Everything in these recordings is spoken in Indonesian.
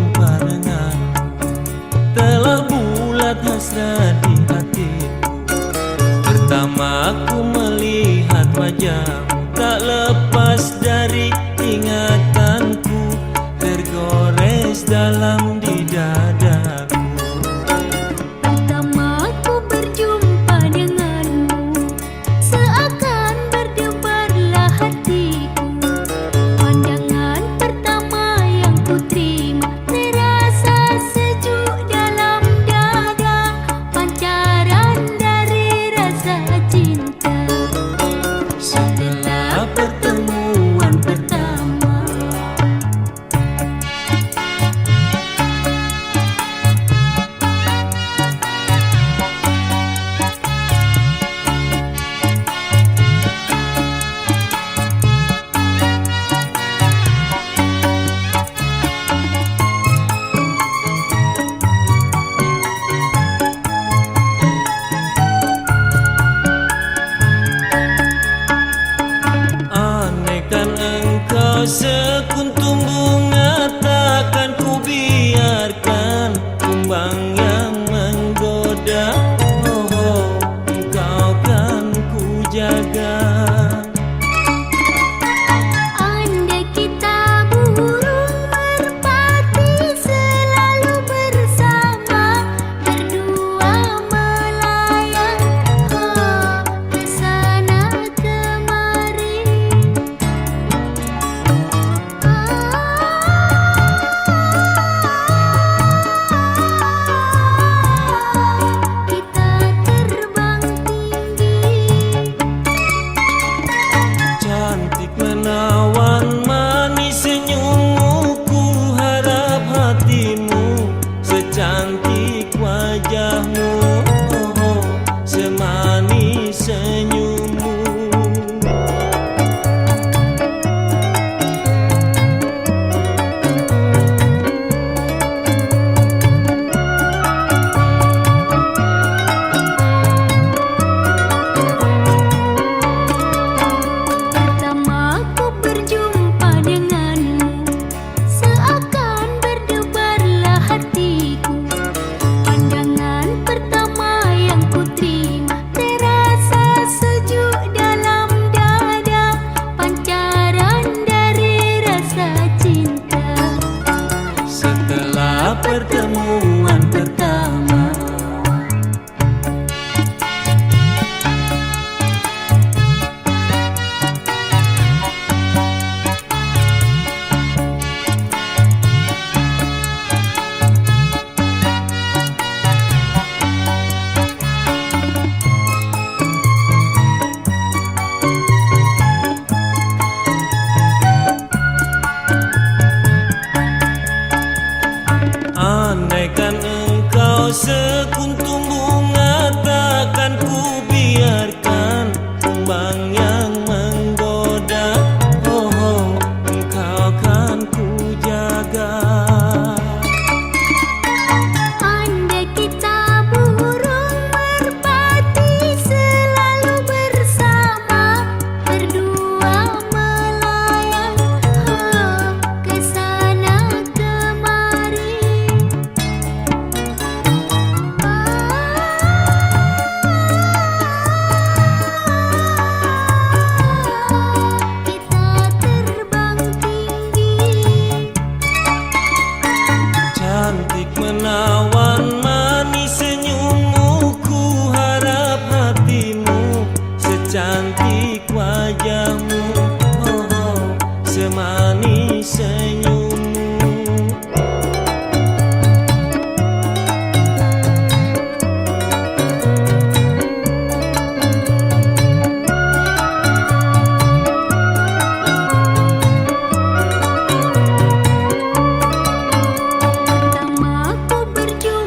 berjumpa denganmu, telah bulat hasrat di hatiku. Pertama aku melihat wajahmu, tak lepas dari ingatanku, tergores dalam di dadaku. Pertama aku berjumpa denganmu, seakan berdebarlah hatiku. Pandangan pertama yang ku terima, terasa sejuk dalam dada, pancaran dari rasa cinta. Setelah pertemuan pertama, Andaikan engkau sekuntum bunga, takkan ku biarkan kumbang yang menggoda. Oh, oh, engkau kan ku jaga. andai kita burung merpati selalu bersama, berdua melayang ke sana kemari. Kita terbang tinggi, Cantik menawan manis senyummu, ku harap hatimu secantik wajahmu. Oh, oh, semanis senyummu. pertama aku berjumpa denganmu, seakan berdebarlah hatiku. Pandangan pertama yang ku terima, terasa sejuk dalam dada, pancaran dari rasa cinta. Setelah pertemuan pertama, andaikan engkau sekuntum bunga, takkan ku biarkan kumbang yang menggoda. Oh, oh, engkau kan ku jaga. Andai kita burung merpati selalu bersama, berdua melayang ke sana kemari. Kita terbang tinggi, Cantik menawan manis senyummu, ku harap hatimu secantik wajahmu. Oh, oh, semanis senyummu. pertama aku berjumpa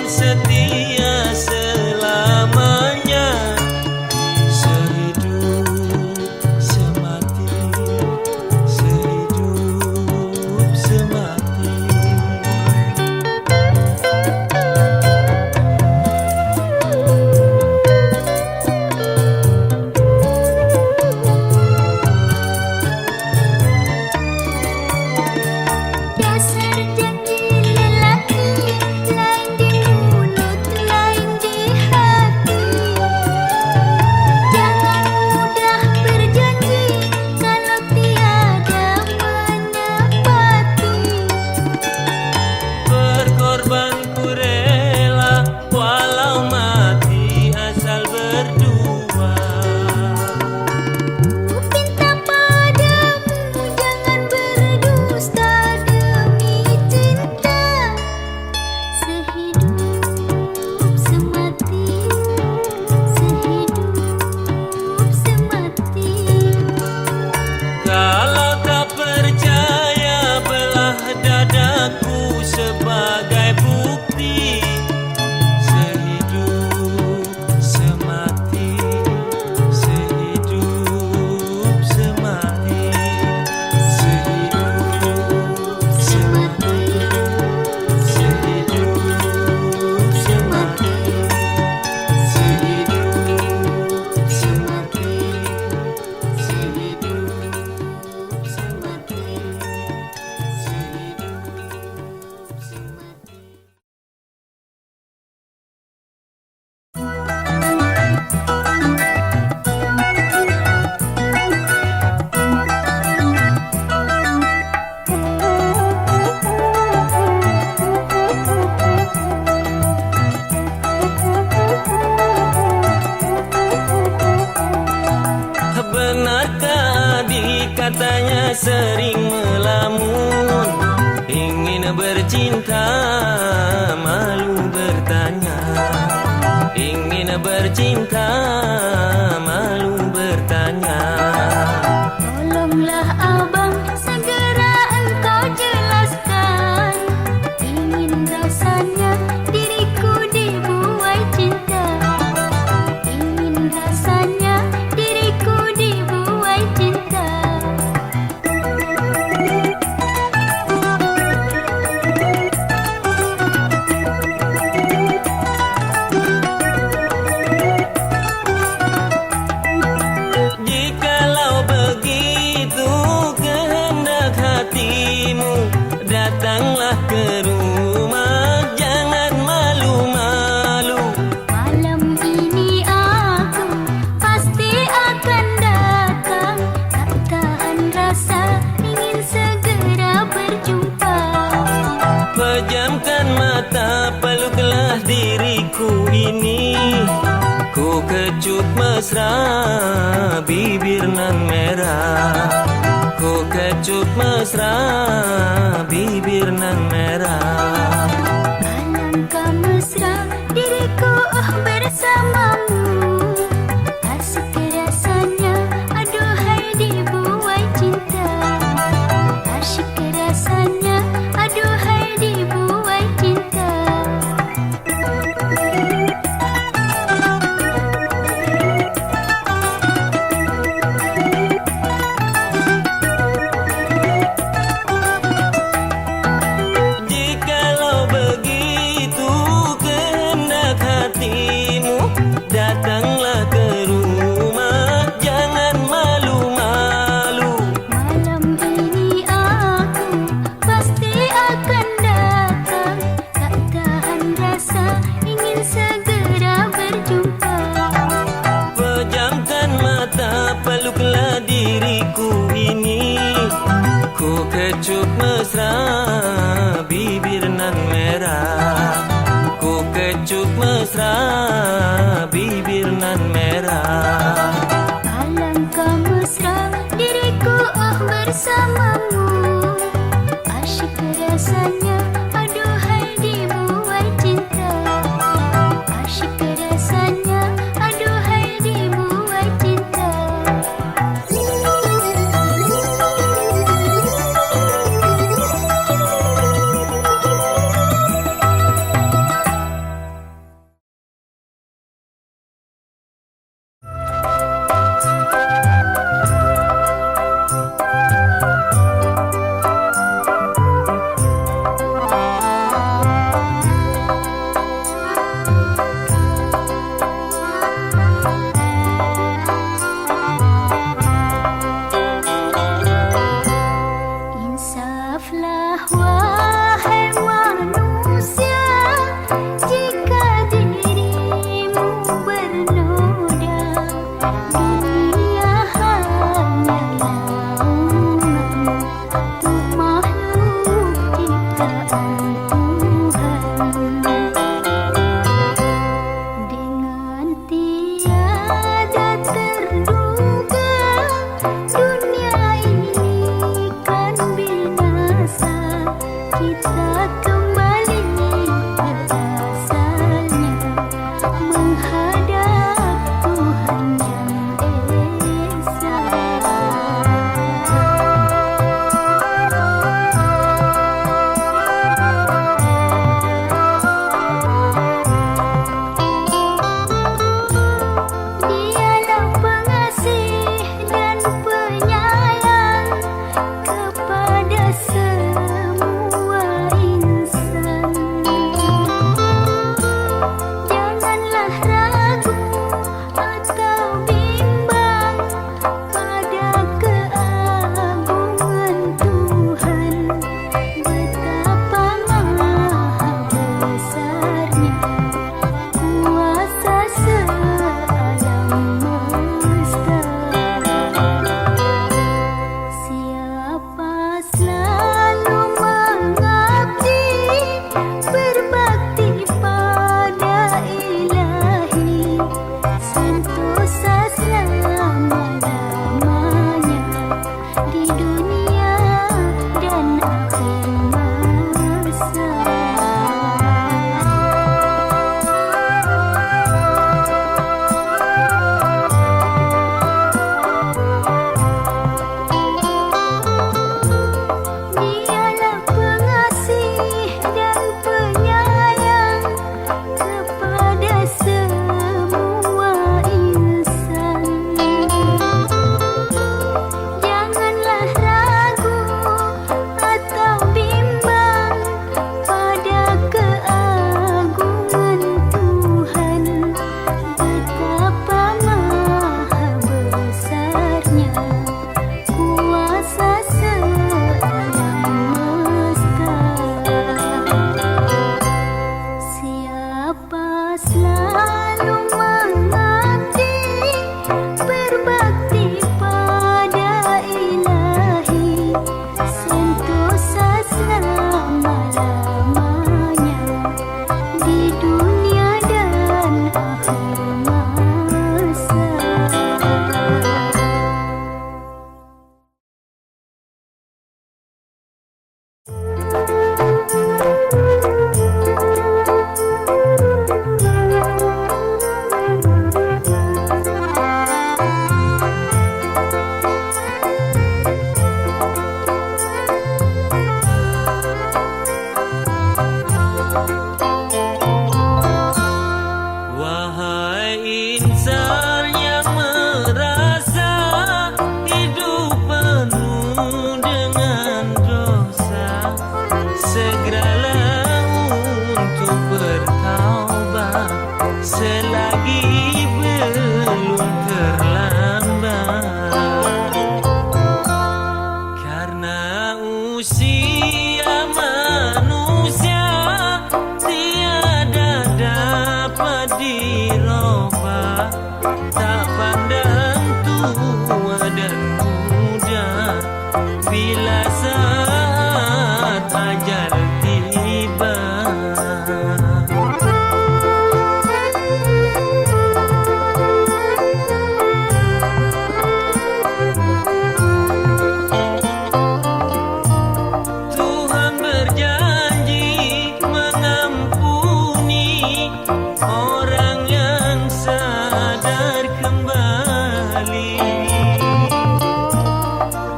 setia selamanya, sehidup semati, sehidup semati. Dasar janji lelaki, lain di mulut, lain di hati. Jangan mudah berjanji kalau tiada menepati. Berkorban ku rela walau mati asal berdua. Ku pinta padamu jangan berdusta demi cinta. Sehidup semati, sehidup semati. Kalau tak percaya belah dadaku sebagai bukti, sehidup semati, sehidup semati, sehidup semati, sehidup semati, sehidup semati, sehidup semati, sehidup semati. Benarkah dikatanya sering melamun, ingin bercinta malu bertanya, ingin bercinta malu bertanya. Tolonglah abang, segera engkau jelaskan. Ingin rasanya diriku dibuai cinta. Ingin rasanya diriku dibuai cinta. Jikalau begitu kehendak hatimu, datanglah ke rumah, jangan malu-malu. Malam ini aku pasti akan datang. Tak tahan rasa ingin segera berjumpa. Pejamkan mata, peluklah diriku ini. Ku kecup mesra, bibir nan merah. Ku kecup mesra, bibir nan merah. Alangkah mesra diriku bersamamu. Asyik rasanya aduhai dibuai cinta. Asyik rasanya aduhai dibuai cinta. Jikalau begitu kehendak hatimu, datanglah ke rumah, jangan malu-malu. Malam ini aku pasti akan datang. Tak tahan rasa ingin segera berjumpa. Pejamkan mata, peluklah diriku ini. Ku kecup mesra, bibir nan merah. Ku kecup mesra, bibir nan merah. Alangkah mesra diriku bersamamu. Asyik rasanya aduhai dibuai cinta. Asyik rasanya aduhai dibuai cinta. tak pandang tua dan muda. Bila saat ajal tiba, Tuhan berjanji mengampuni orang yang sadar kembali.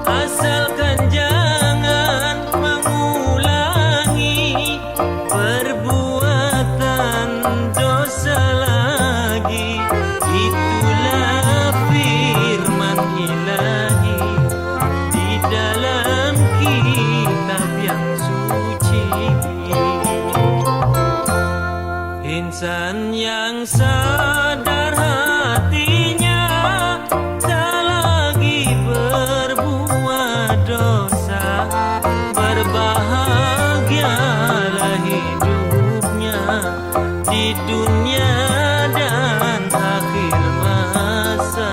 Asalkan jangan mengulangi perbuatan dosa lagi. Itulah firman ilahi di dalam kitab yang suci. Insan yang sadar hatinya tak lagi berbuat dosa, berbahagialah hidupnya di dunia dan akhir masa.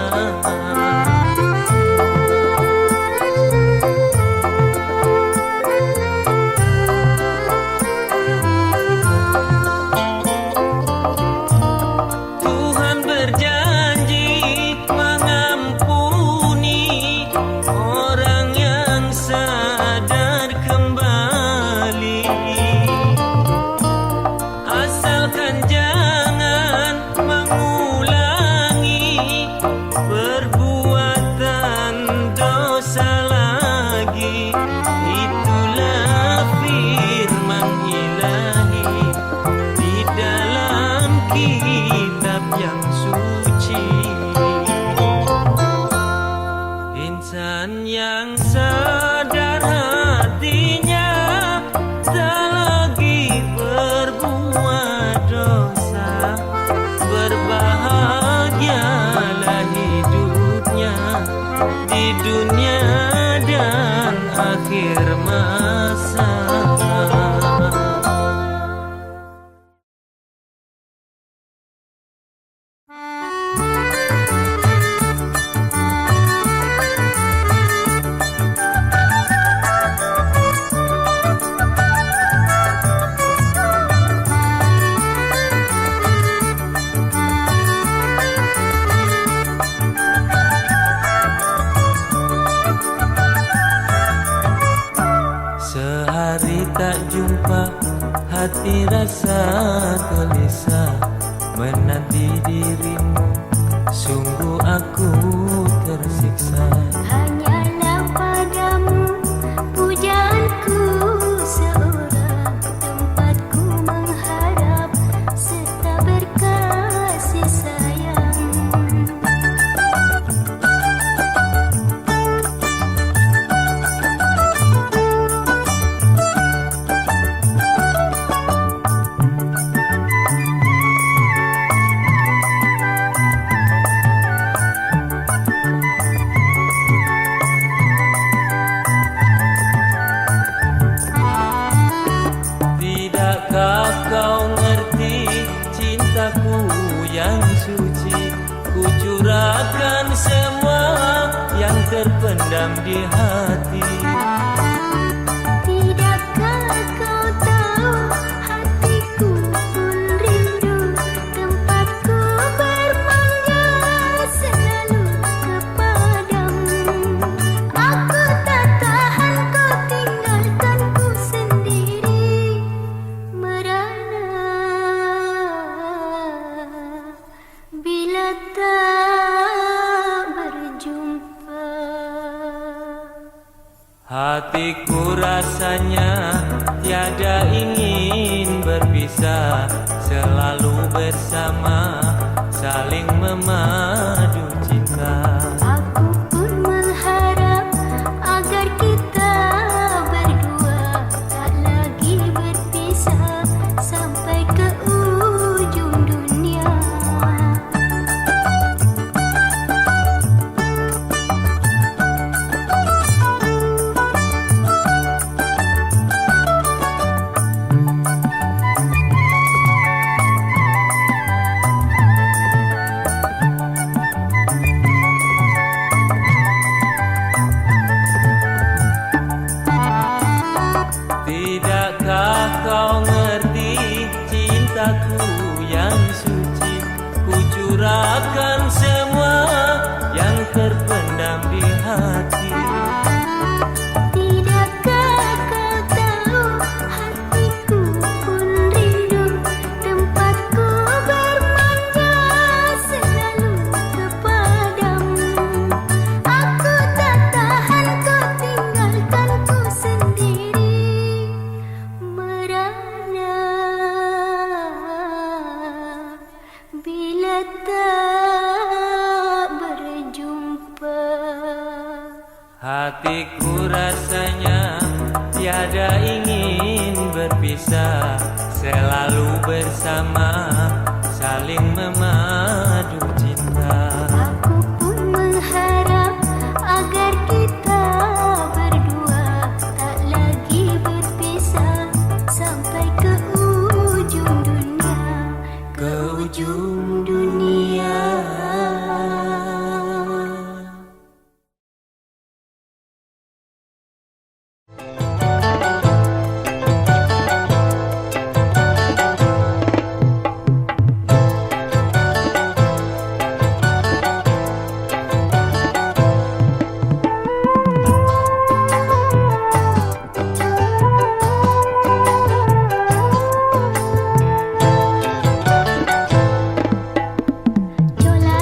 Tuhan berjanji mengampuni orang yang sadar kembali. Asalkan jangan mengulangi perbuatan dosa lagi. Itulah firman ilahi di dalam kitab yang suci. Insan yang sadar hatinya tak lagi berbuat dosa, berbahagialah hidupnya di dunia dan akhir masa. Sehari tak jumpa, hati rasa gelisah menanti dirimu. Sungguh aku tersiksa. Hanyalah padamu pujaanku seorang, tempatku mengharap serta berkasih sayang. Tidakkah kau ngerti cintaku yang suci? Ku curahkan semua yang terpendam di hati. Tidakkah kau tahu hatiku pun rindu, tempatku bermanja selalu kepadamu. Aku tak tahan kau tinggalkanku sendiri, merana bila tak berjumpa. Hatiku rasanya tiada ingin berpisah, selalu bersama, saling memadu cinta. Aku pun mengharap agar kita berdua tak lagi berpisah sampai ke ujung dunia. curahkan semua yang terpendam di hati. Tidakkah kau tahu hatiku pun rindu tempatku bermanja selalu kepadamu. Aku tak tahan kau tinggalkanku sendiri merana bila tak berjumpa. Hatiku rasanya tiada ingin berpisah, selalu bersama, saling memadu cinta. Aku pun mengharap agar kita berdua tak lagi berpisah sampai ke ujung dunia, ke ujung dunia. Chola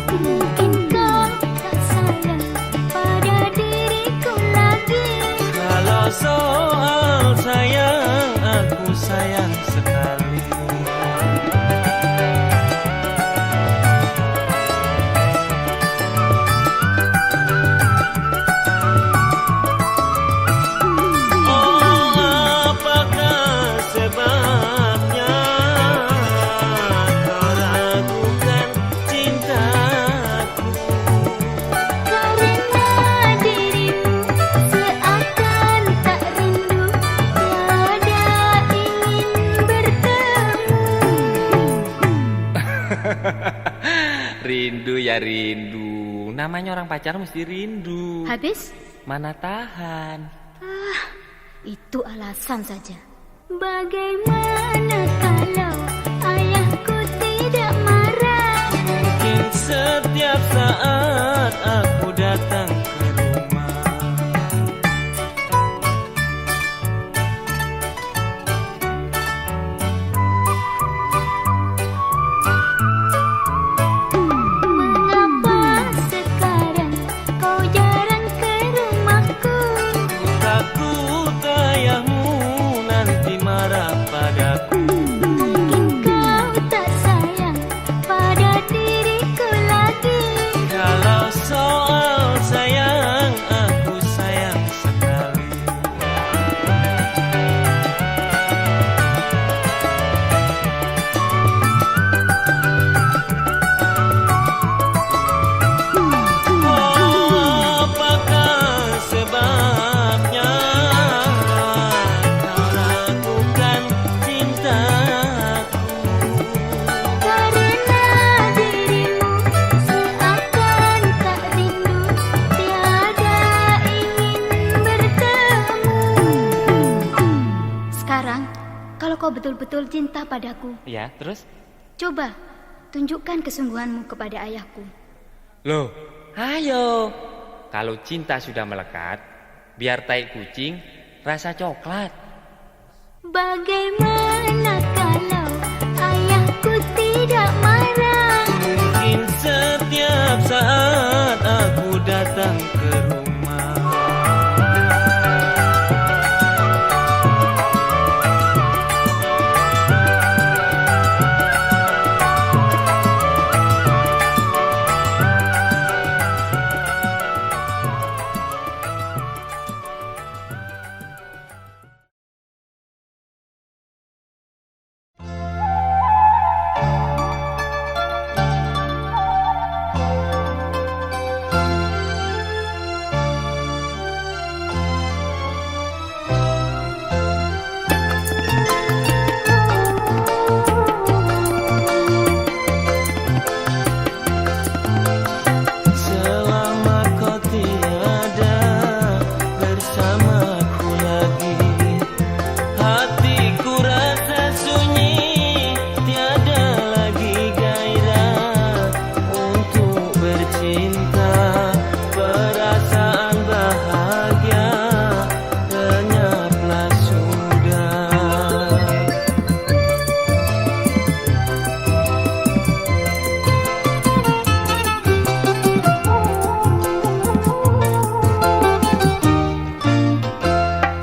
Mungkin kau tak sayang pada diriku lagi. Kalau soal sayang, aku sayang sekali. Oh, apakah sebabnya kau ragukan cintaku? Karena dirimu seakan tak rindu, tiada ingin bertemu. Rindu ya rindu. Namanya orang pacaran mesti rindu. Habis? Mana tahan. Itu alasan saja. Bagaimana kalau ayahku tidak marah? Mungkin setiap saat aku datang ke rumah. Mengapa sekarang kau jarang ke rumahku? Takut ayahmu nanti marah padaku. Mungkin kau tak sayang pada diriku lagi. Kalau soal sayang, aku sayang sekali. Oh, apakah sebabnya kau ragukan cintaku? Karena dirimu seakan tak rindu, tiada ingin bertemu. Sekarang, kalau kau betul-betul cinta padaku, Ya, terus? coba tunjukkan kesungguhanmu kepada ayahku. Loh, ayo. Kalau cinta sudah melekat, biar tai kucing rasa coklat. Bagaimana kalau ayahku tidak marah? Mungkin setiap saat aku datang ke rumah. Selama kau tiada bersamaku lagi, hatiku rasa sunyi, tiada lagi gairah untuk bercinta. Perasaan bahagia lenyaplah sudah.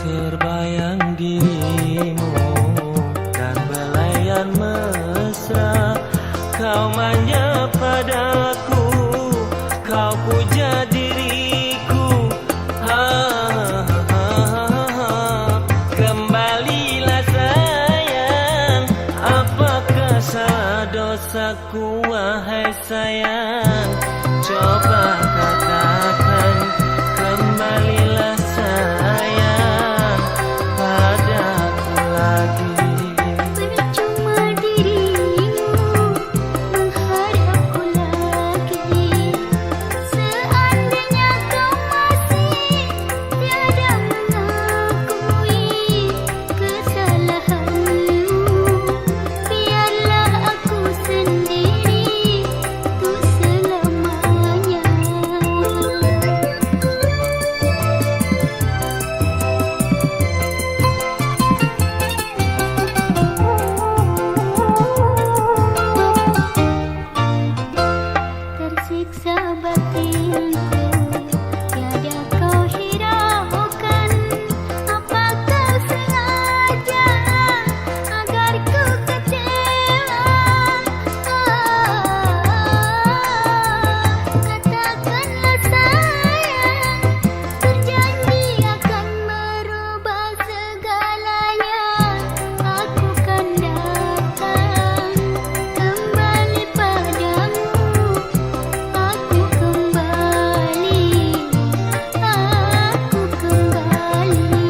Terbayang dirimu dan belayan mesra. Kau manja padaku, kau puja diriku. Kembalilah sayang, apakah salah dosaku wahai sayang? Coba katakan, kembalilah sayang padaku lagi. Percuma dirimu mengharapku lagi. Seandainya kau masih tiada mengakui kesalahanmu, biarlah aku sendiri untuk siksa batinku tiada kau hiraukan. Apakah sengaja agar ku kecewa? Katakanlah sayang, berjanji akan merubah segalanya. Aku kan datang kembali padamu. Aku kembali, aku kembali.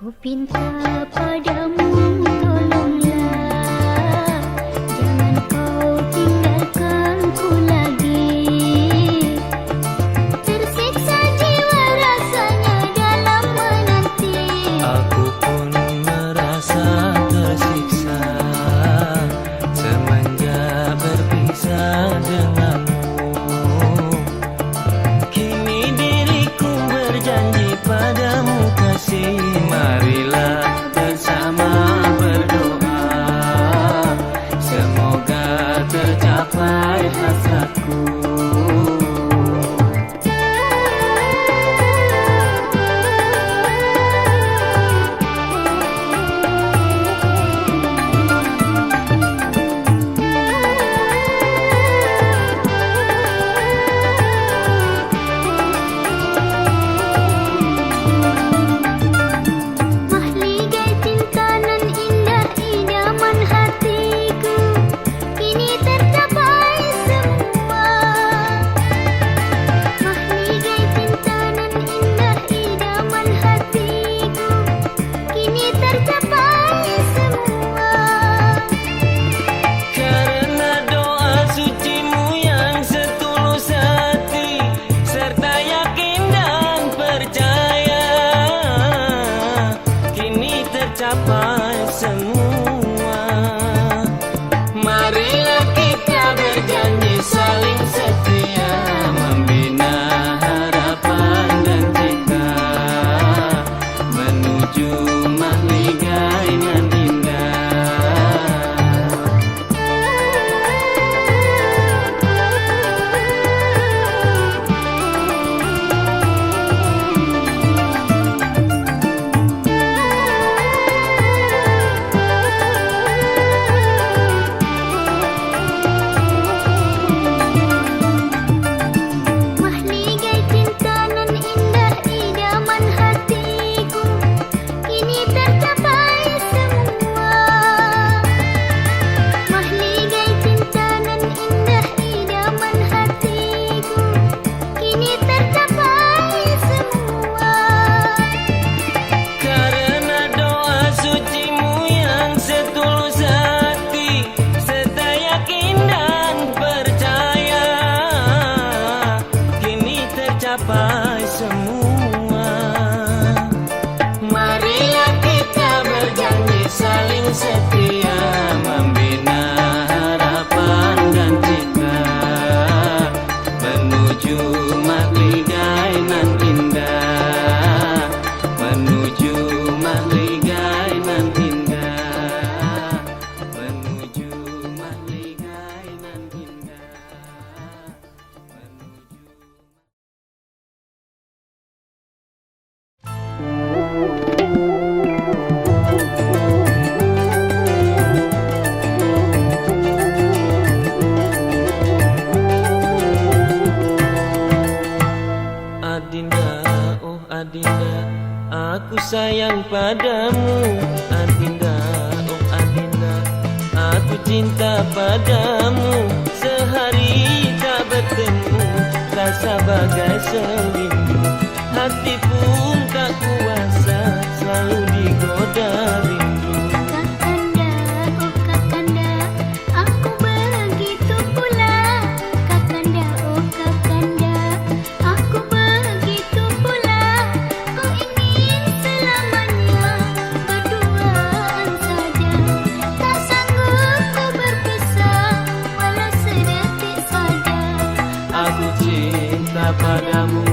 Ku pinta padamu, tolonglah, jangan kau tinggalkan ku lagi. Tersiksa jiwa rasanya dalam menanti. Aku pun merasa tersiksa semenjak berpisah denganmu. Kini diriku berjanji padamu kasih, marilah bersama berdoa, semoga tercapai hasratku. Mahligai cinta nan indah idaman hatiku, kini tercapai semua. Mahligai cinta nan indah idaman hatiku, kini tercapai semua. Karena doa sucimu yang setulus hati, serta yakin dan percaya, kini tercapai semua. Marilah kita berjanji saling setia, membina harapan dan cita, menuju mahligai nan indah. cinta padamu. Sehari tak bertemu, rasa bagai sewindu. Hati pun tak kuasa, selalu digoda rindu. Kakanda, oh kakanda, aku begitu pula. Kakanda, oh kakanda, aku begitu pula. Ku ingin selamanya berduaan saja. Tak sanggup ku berpisah, walau sedetik saja. Aku cinta padamu.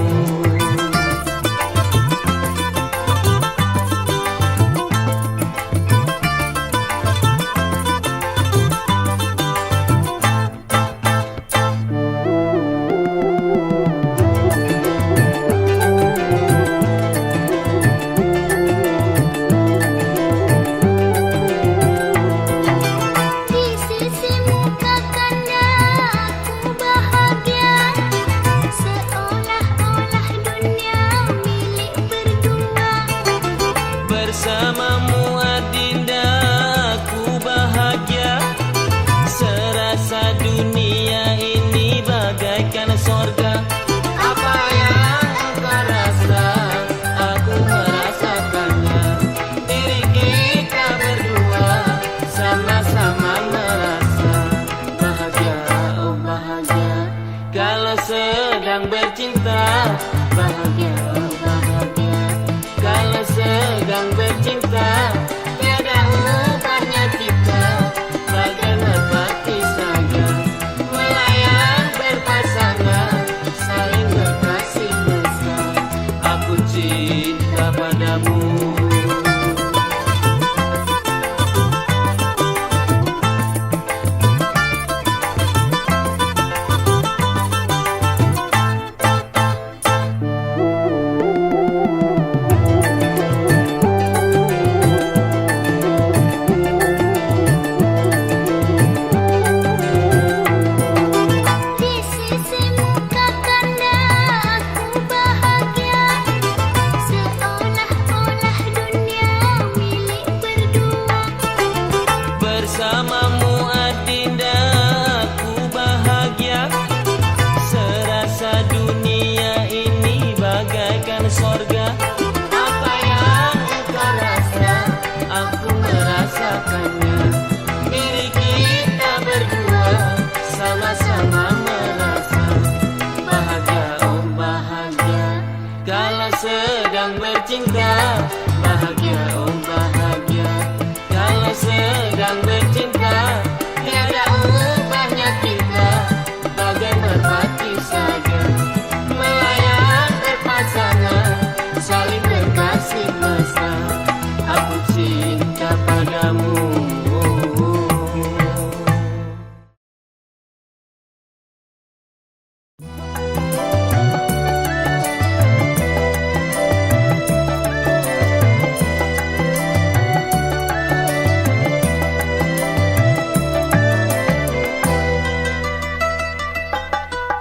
Di sisimu kakanda, aku bahagia. Seolah-olah dunia milik berdua. Bersamamu adinda aku bahagia. Serasa dunia ini bagaikan sorga. Apa yang engkau rasa, aku merasakannya. Diri kita berdua sama-sama merasa bahagia, oh bahagia. Kalau sedang bercinta, bahagia, oh bahagia. Kalau sedang bercinta, tiada ubahnya kita, bagai merpati saja, melayang berpasangan, saling berkasih mesra. Aku cinta padamu. Di sisimu kakanda, aku bahagia. Seolah-olah dunia milik berdua. Bersamamu adinda aku bahagia. Serasa dunia ini bagaikan sorga. Apa yang engkau rasa, aku merasakannya. Diri kita berdua sama-sama merasa bahagia, oh bahagia. Kalau sedang bercinta, bahagia, oh bahagia. Kalau sedang bercinta, tiada ubahnya kita, bagai merpati saja, melayang berpasangan, saling berkasih mesra. Aku cinta padamu.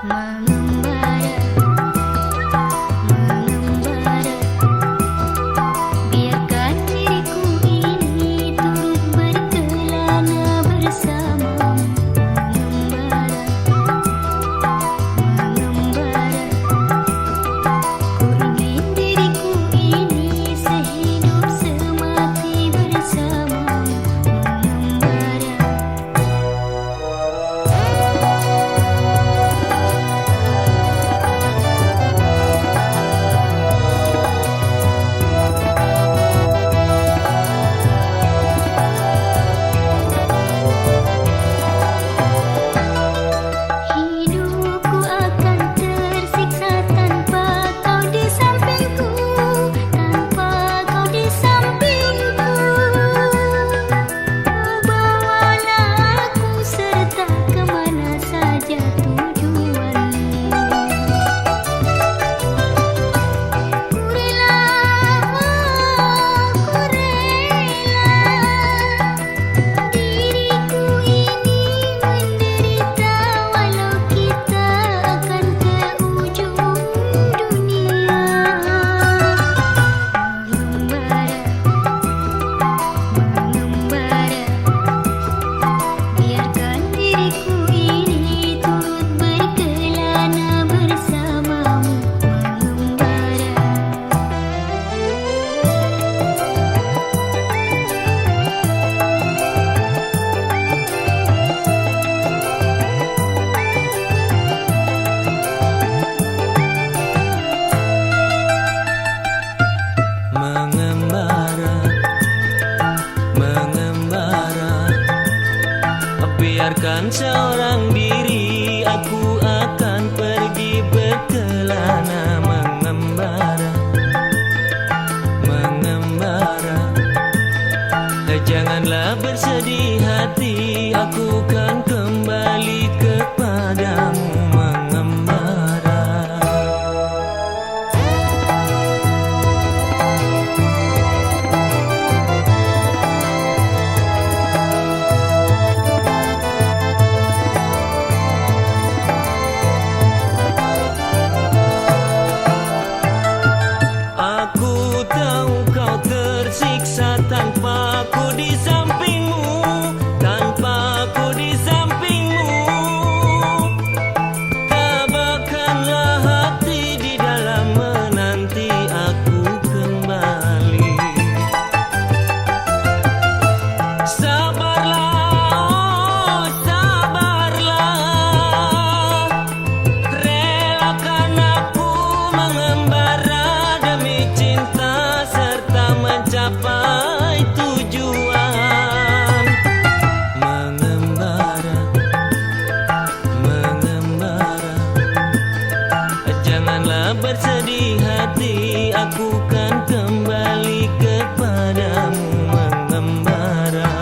Mengembara, mengembara, biarkan diriku ini turun Janganlah bersedih hati, aku kan kembali kepadamu mengembara. Aku tahu kau tersiksa tanpa aku di sampingmu, tanpa aku di sampingmu. Tabahkanlah hati di dalam menanti aku kembali. Sabarlah, oh sabarlah, relakan aku mengembara demi cinta serta mencapai tujuan. Mengembara, mengembara, janganlah bersedih hati, aku kan kembali kepadamu mengembara.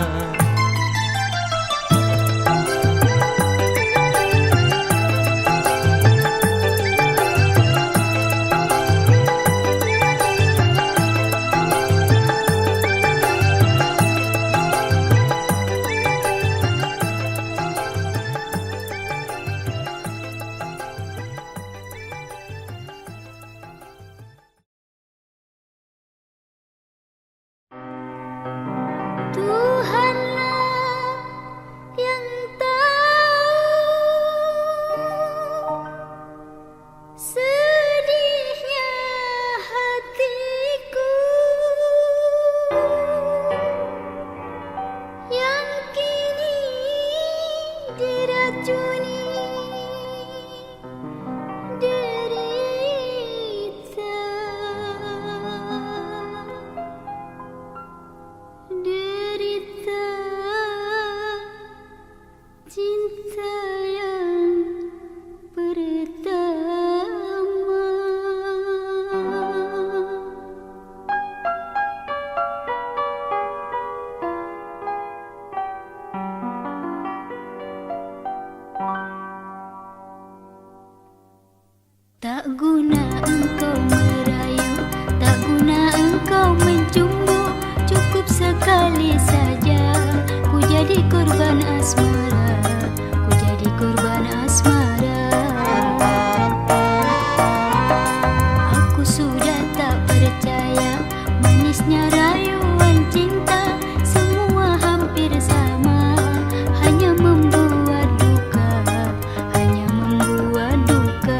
Tuhanlah yang tahu sedihnya hatiku yang kini diracuni derita. Derita cinta yang pertama. Tak guna engkau merayu, tak guna engkau mencumbu, cukup sekali saja ku jadi korban asmara, ku jadi korban asmara. Aku sudah tak percaya manisnya rayuan cinta, semua hampir sama, hanya membuat duka, hanya membuat duka.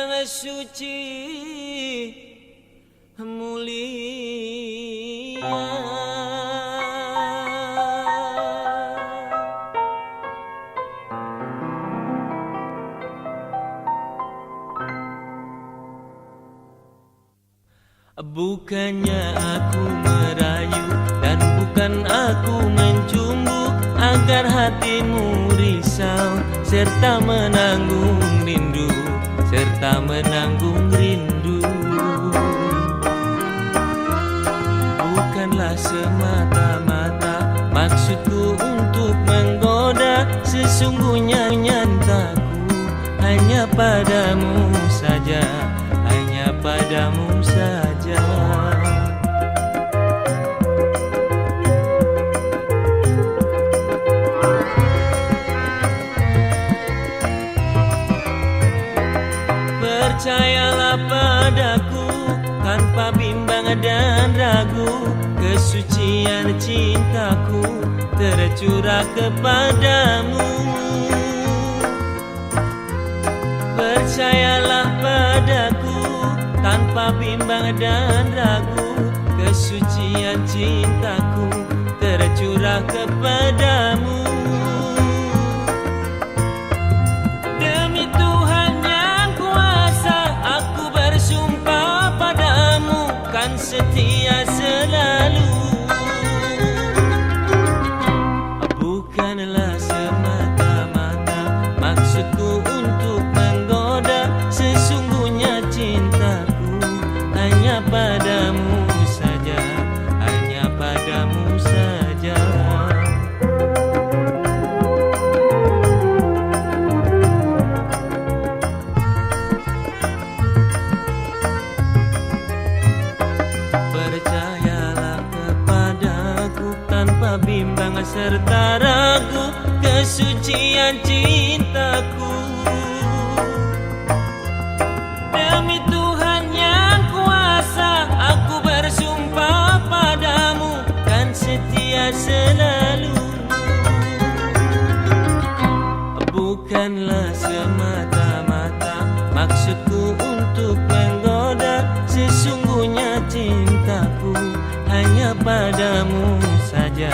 yang suci mulia. Bukannya aku merayu dan bukan aku mencumbu agar hatimu risau serta menanggung rindu, serta menanggung rindu. Bukanlah semata-mata maksudku untuk menggoda, sesungguhnya nyantaku hanya padamu saja, hanya padamu saja. Percayalah padaku tanpa bimbang dan ragu, kesucian cintaku tercurah kepadamu. Percayalah padaku tanpa bimbang dan ragu, kesucian cintaku tercurah kepadamu. Demi Tuhan yang kuasa, aku bersumpah padamu kan setia selalu. Bukanlah semata-mata maksudku untuk menggoda, sesungguhnya cintaku hanya padamu saja, hanya padamu saja. Percayalah kepadaku tanpa bimbang serta ragu, kesucian cintaku. Demi Tuhan yang kuasa, aku bersumpah padamu kan setia selalu. Bukanlah semata-mata maksudku untuk menggoda, sesungguhnya cintaku hanya padamu saja,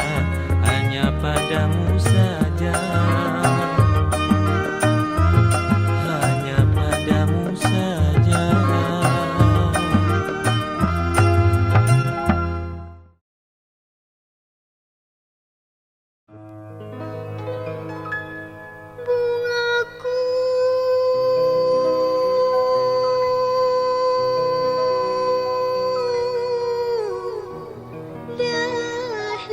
hanya padamu saja, hanya padamu saja. Bungaku dahlia.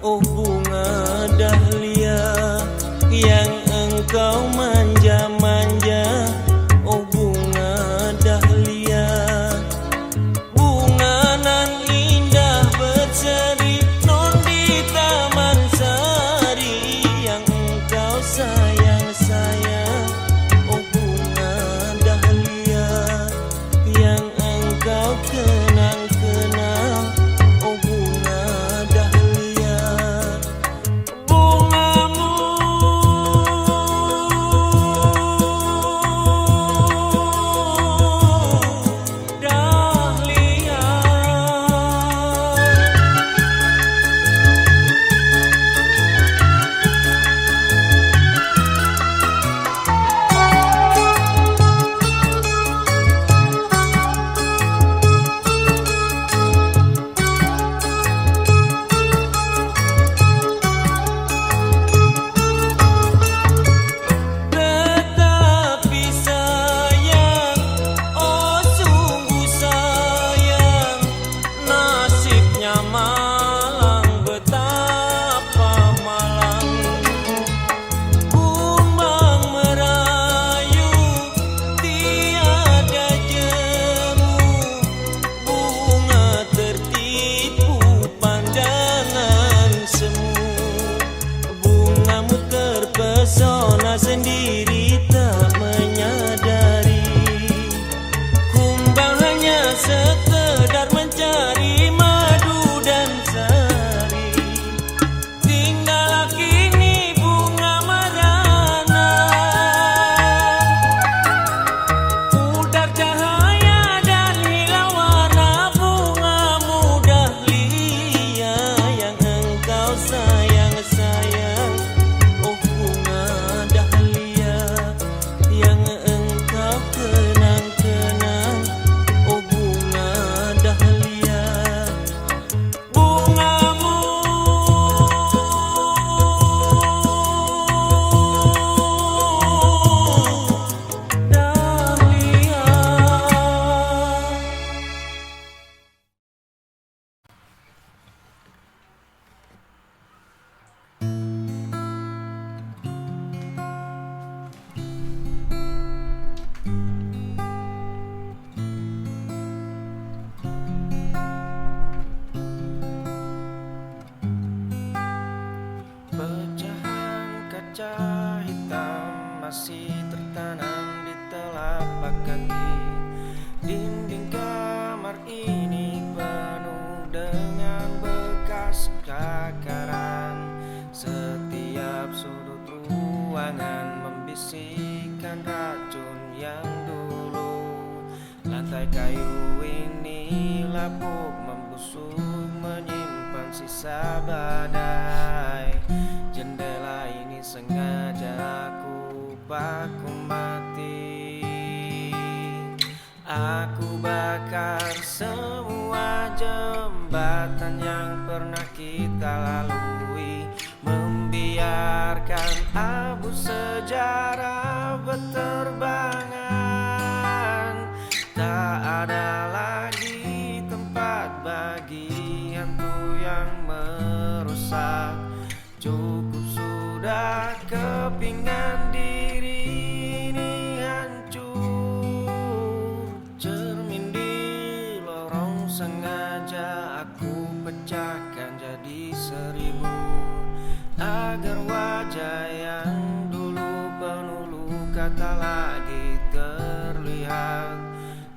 Oh bunga dahlia yang engkau manja-manja. Oh bunga dahlia, bunga nan indah berseri non di taman sari yang engkau sayang-sayang. Oh bunga dahlia yang engkau kenang-kenang. Oh bunga dahlia, bungamu dahlia. Tetapi sayang, oh sungguh sayang, nasibnya malang, betapa malang. Kumbang merayu, tiada jemu, bunga tertipu pandangan semu. Bungamu terpesona sendiri tak menyadari, kumbang hanya sekedar mencari madu dan sari. Tinggallah kini bunga merana, pudar cahaya dan hilang warna. Bungamu dahlia yang engkau sayang-sayang. Oh bunga dahlia yang engkau kenang-kenang. Oh bunga dahlia, bungamu dahlia. Pecahan kaca hitam masih tertanam di telapak kaki. Dinding kamar ini penuh dengan bekas cakaran. Setiap sudut ruangan membisikkan racun yang dulu. Lantai kayu ini lapuk membusuk menyimpan sisa badai. Jendela ini sengaja aku paku mati. Aku bakar semua jembatan yang pernah kita lalui, membiarkan abu sejarah berterbangan. Tak ada lagi tempat bagi hantu yang merusak. Cukup sudah kepingan diri ini hancur. Cermin di lorong sengaja aku pecahkan jadi 1000, agar wajah yang dulu penuh luka tak lagi terlihat.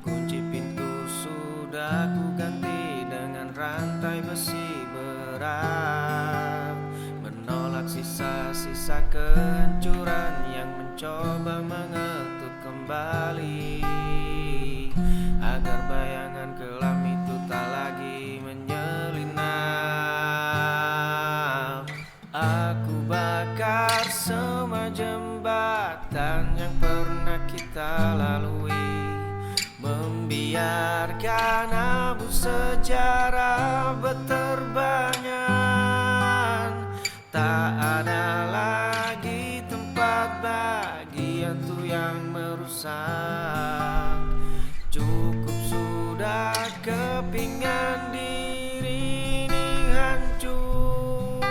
Kunci pintu sudah ku ganti dengan rantai besi berat, menolak sisa-sisa kehancuran yang mencoba mengetuk kembali, agar bayangan kelam itu tak lagi menyelinap. Aku bakar semua jembatan yang pernah kita lalui, membiarkan abu sejarah berterbangan. Tak ada lagi tempat bagi hantu yang merusak. Cukup sudah kepingan diri ini hancur.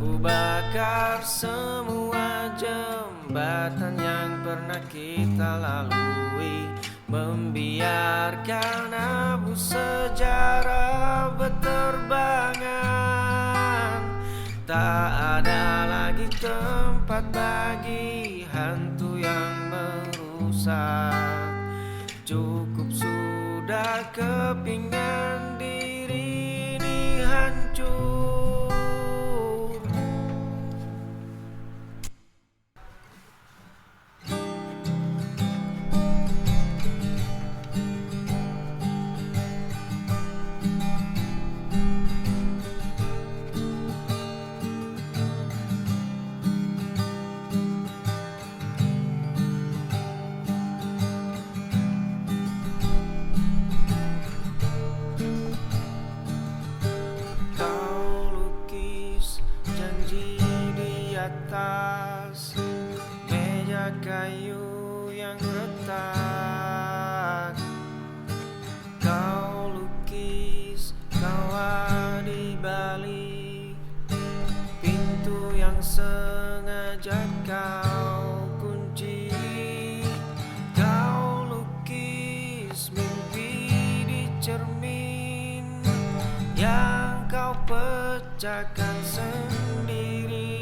Ku bakar semua jembatan yang pernah kita lalui, membiarkan abu sejarah berterbangan. Tak ada lagi tempat bagi hantu yang merusak. Cukup sudah kepingan diri ini hancur. Atas meja kayu yang retak, kau lukis kawah di balik pintu yang sengaja kau kunci. Kau lukis mimpi di cermin yang kau pecahkan sendiri.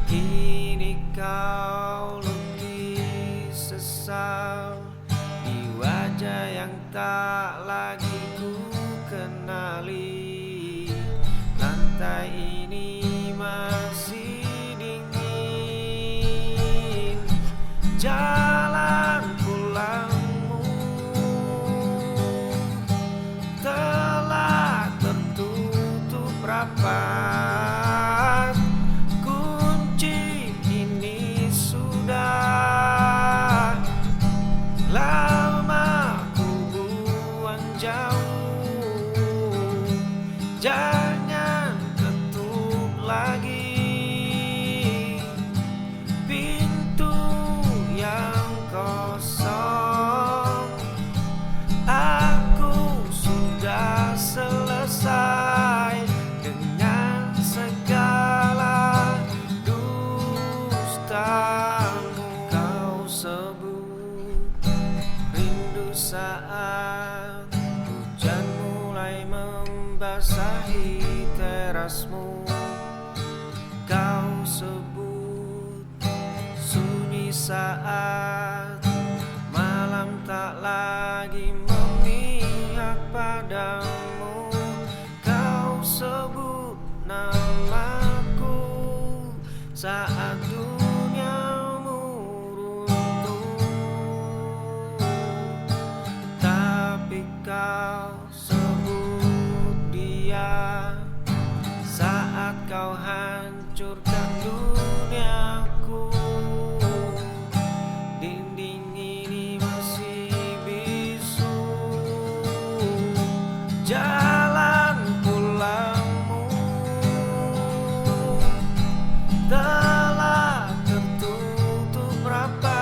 Kini kau lukis sesal di wajah yang tak lagi ku kenali. Lantai ini masih dingin, jalan pulangmu telah tertutup rapat. Lama ku buang jauh, jangan ketuk lagi pintu yang kosong. Aku sudah selesai dengan segala dustamu. Kau sebut saat hujan mulai membasahi terasmu. Kau sebut sunyi saat malam tak lagi memihak padamu. Kau sebut namaku saat duniamu runtuh. Kau sebut dia saat kau hancurkan duniaku. Dinding ini masih bisu, jalan pulangmu telah tertutup rapat.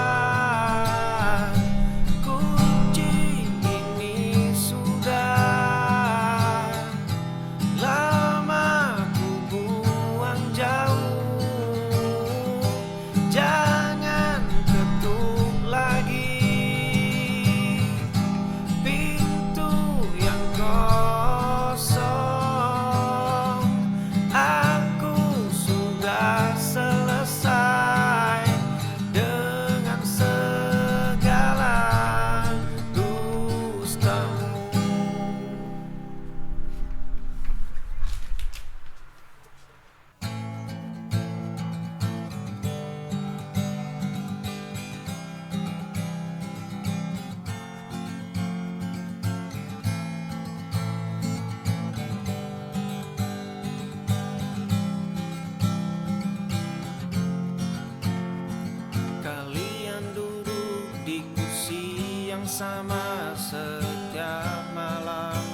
Sama setiap malam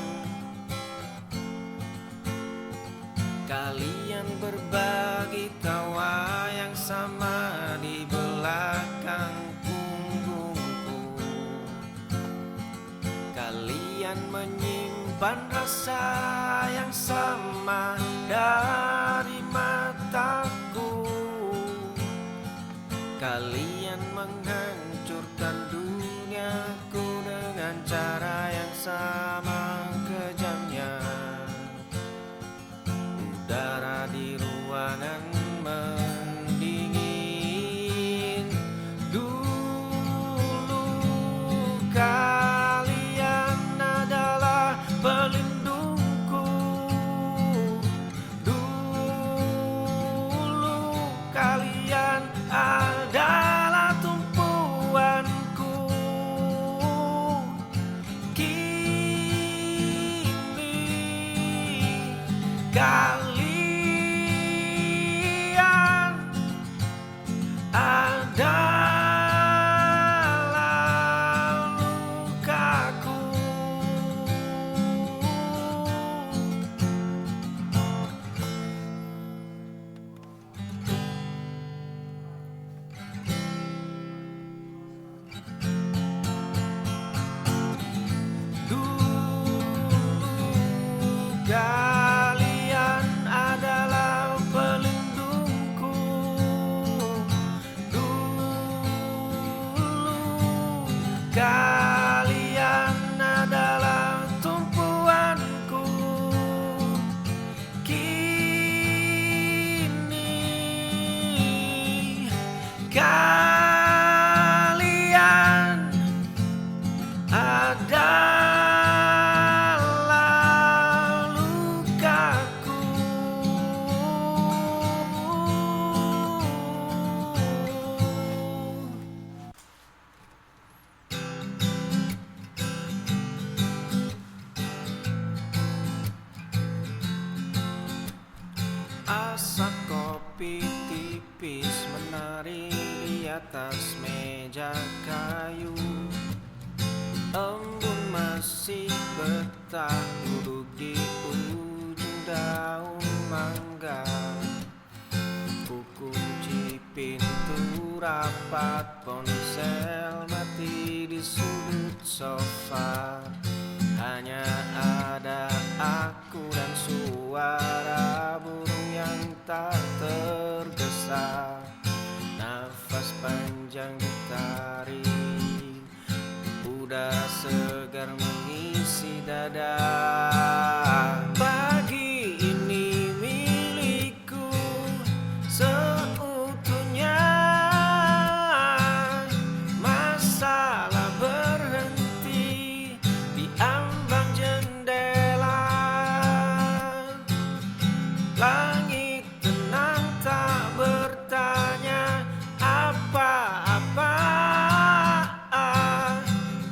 kalian berbagi tawa yang sama di belakang punggungku. Kalian menyimpan rasa yang sama dari Kalian menghancurkan duniaku dengan cara yang sama kejamnya. Udara di ruangan mendingin. Dulu kalian adalah pelindungku. Dulu kalian adalah tumpuanku. Kini kalian adalah lukaku. Kalian adalah pelindungku. Dulu kalian adalah tumpuanku. Kini kalian adalah lukaku. Asap kopi tipis menari di atas meja kayu. Embun masih betah duduk di ujung daun mangga. Kukunci pintu rapat, ponsel mati di sudut sofa. Hanya ada aku dan suara burung yang tak tergesa. Nafas panjang ditarik, udara segar mengisi dada. Pagi ini milikku seutuhnya. Masalah berhenti di ambang jendela. Langit tenang tak bertanya apa-apa.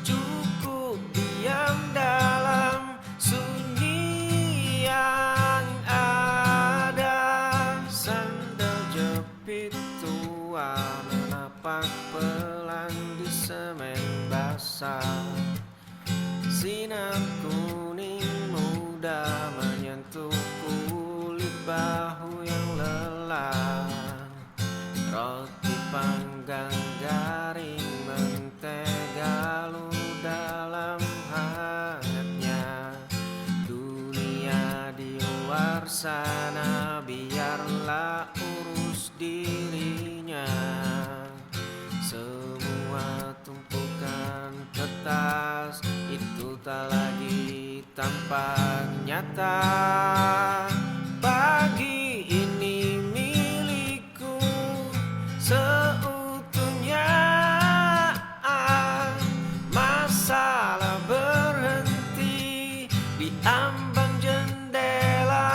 Cukup diam dalam sunyi yang ada. Sandal jepit tua menapak pelan di semen basah. Sinar kuning muda menyentuh kulit bahu yang lelah. Roti panggang garing mentega lunuh dalam hangatnya. Dunia di luar sana biarlah urus dirinya. Semua tumpukan kertas itu tak lagi tampak nyata. Pagi ini milikku seutuhnya. Masalah berhenti di ambang jendela.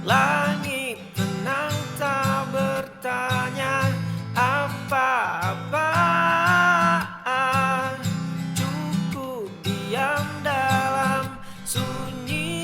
Langit tenang tak bertanya apa-apa. Cukup diam dalam sunyi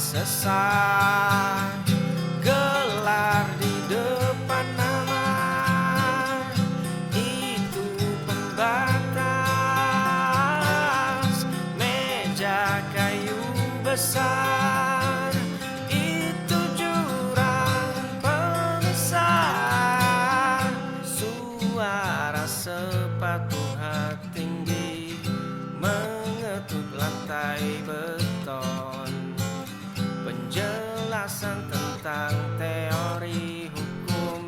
sesat, gelar di depan nama itu pembatas, meja kayu besar itu jurang pemisah, suara sepatu hak tinggi mengetuk lantai beton, penjelasan tentang teori hukum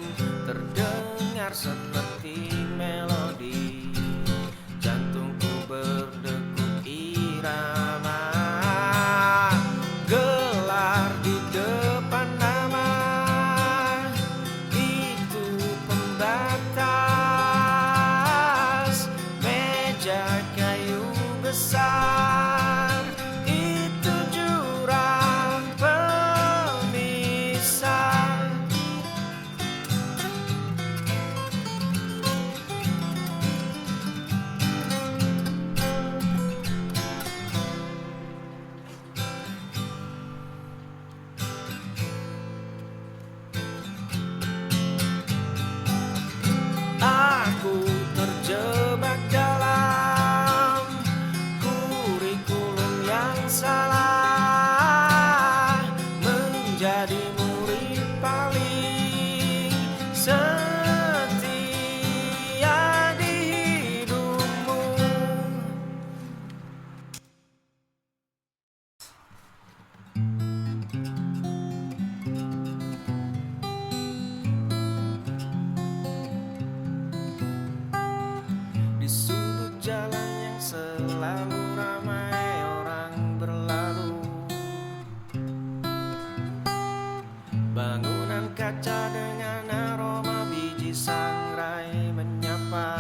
terdengar seperti melodi, jantungku berdegup irama, gelar di depan nama itu pembatas, meja kayu besar itu jurang pemisah. Aku terjebak dalam kurikulum yang salah, menjadi murid paling setia di hidupmu. Di sudut jalan yang selalu ramai orang berlalu, bangunan kaca dengan aroma biji sangrai menyapa,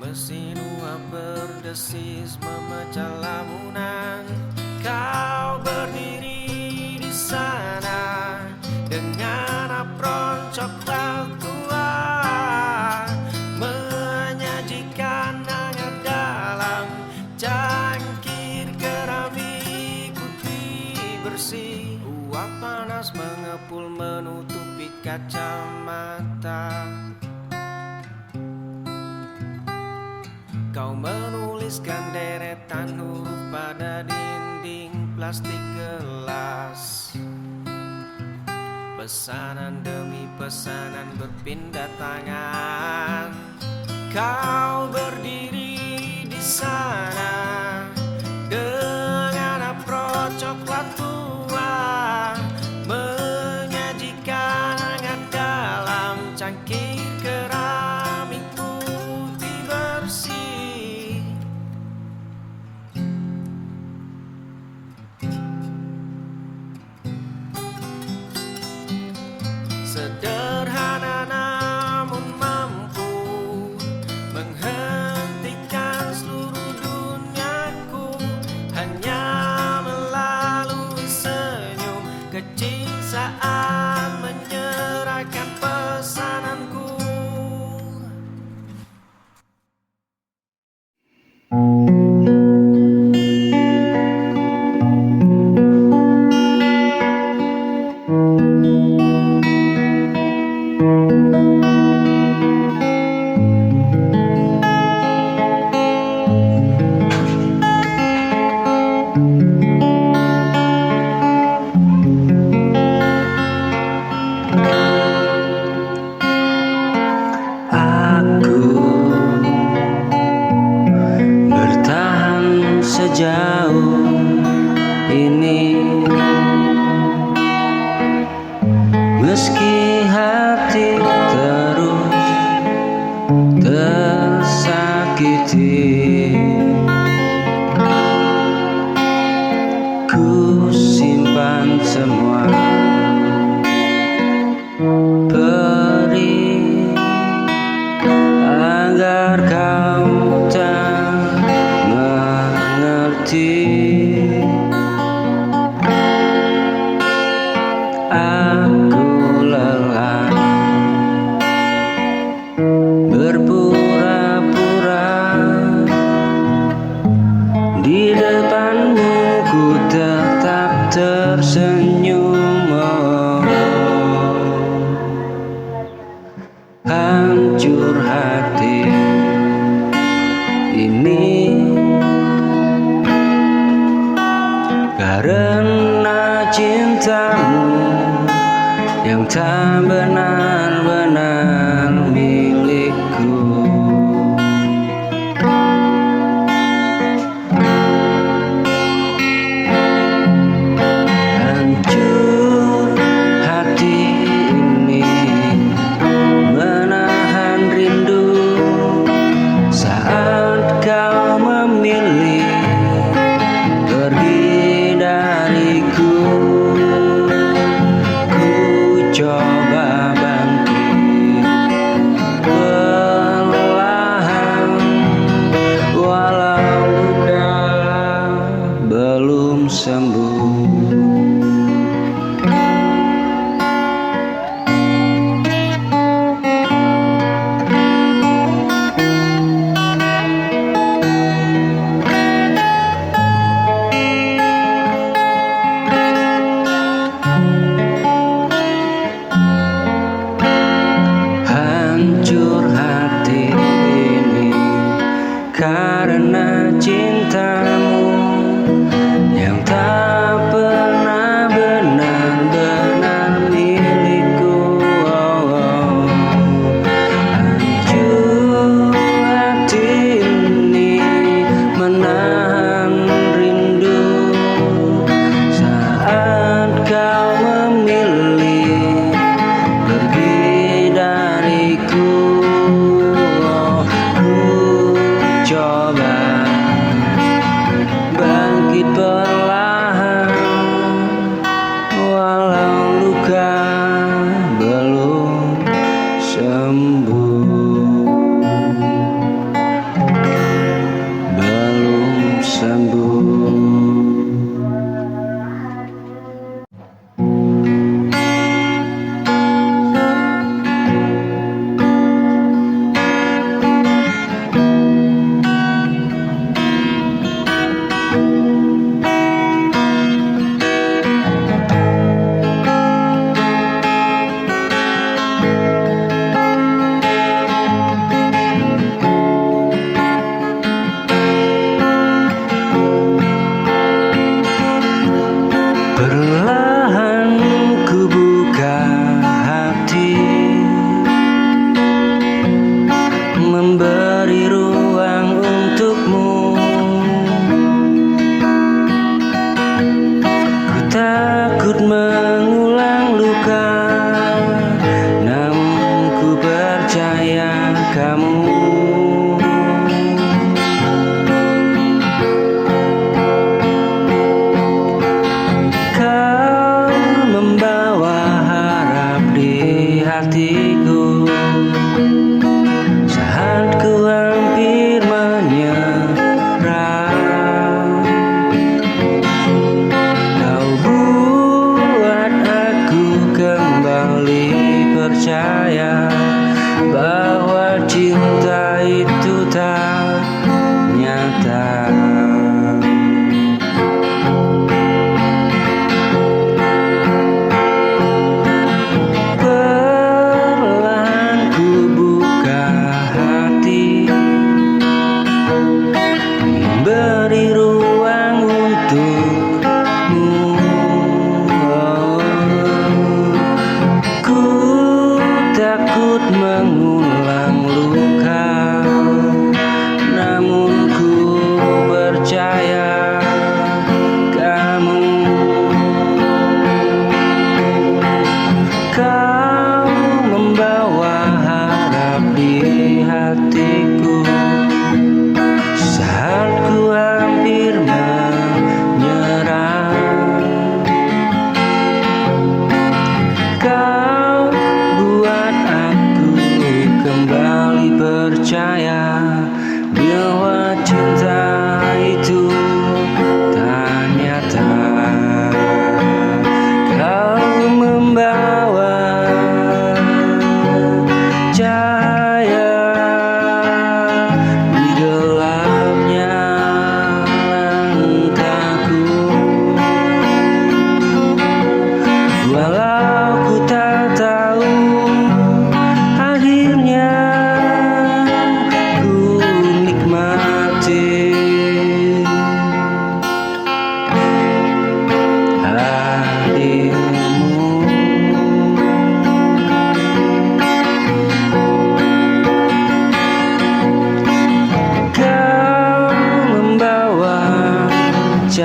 mesin uap berdesis memecah lamunan. Kau berdiri di sana dengan apron coklat tua, menyajikan hangat dalam cangkir keramik putih bersih. Uap panas mengepul menutupi kacamata. Kau menuliskan deretan huruf pada dinding plastik gelas, pesanan demi pesanan berpindah tangan. Kau berdiri di sana dengan apron coklat tua, menyajikan hangat dalam cangkir keramik putih bersih. Sederhana namun mampu menghentikan seluruh duniaku, hanya melalui senyum kecil saat menyerahkan pesananku. Sejauh ini, meski hati terus tersakiti, ku simpan semua perih agar kau tak mengerti. Aku lelah berpura-pura di depanmu. karena cintamu yang tak benar-benar milikku. Hancur hati ini menahan rindu saat kau memilih pergi dariku. Ku coba bangkit perlahan, walau luka belum sembuh. Hancur hati ini karena cintamu yang tak pernah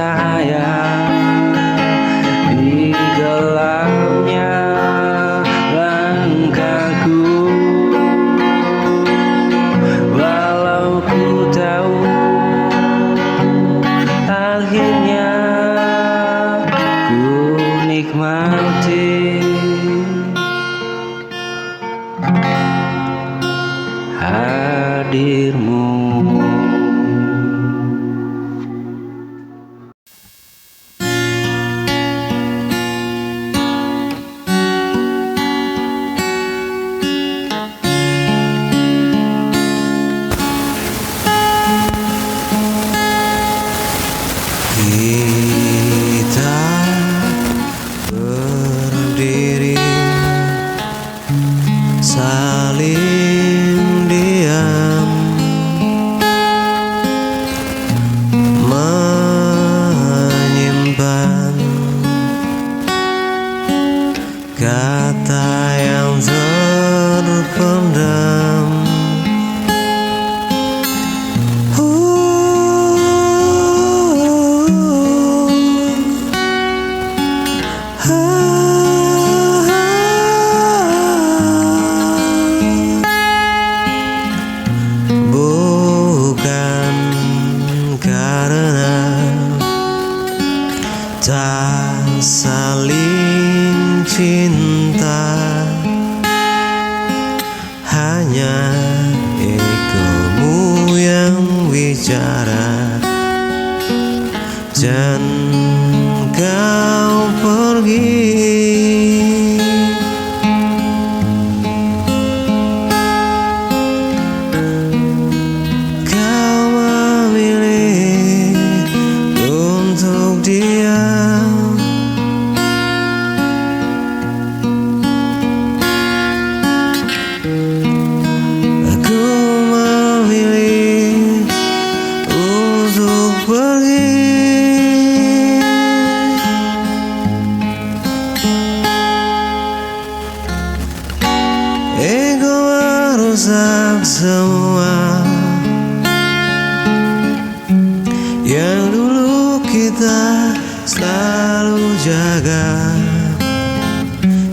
cahaya di gelapnya langkahku. Walau ku tahu akhirnya ku nikmati hadirmu. Kita berdiri saling diam, menyimpan kata yang terpendam. Bukan karena tak saling cinta, hanya egomu yang bicara dan kau pergi. Kau memilih untuk diam, aku memilih untuk pergi. Ego merusak semua yang dulu kita selalu jaga.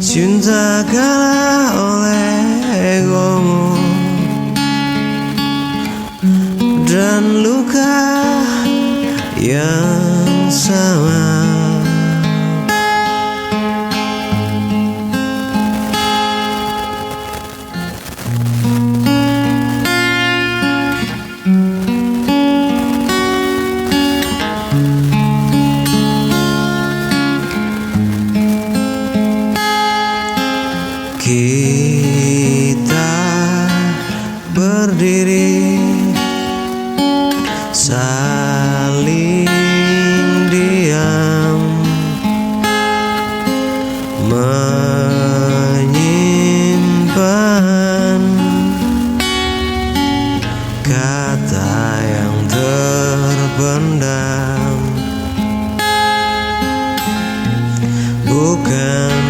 Cinta kalah oleh egomu dan luka yang sama. Kita berdiri saling diam, menyimpan kata yang terpendam. Bukan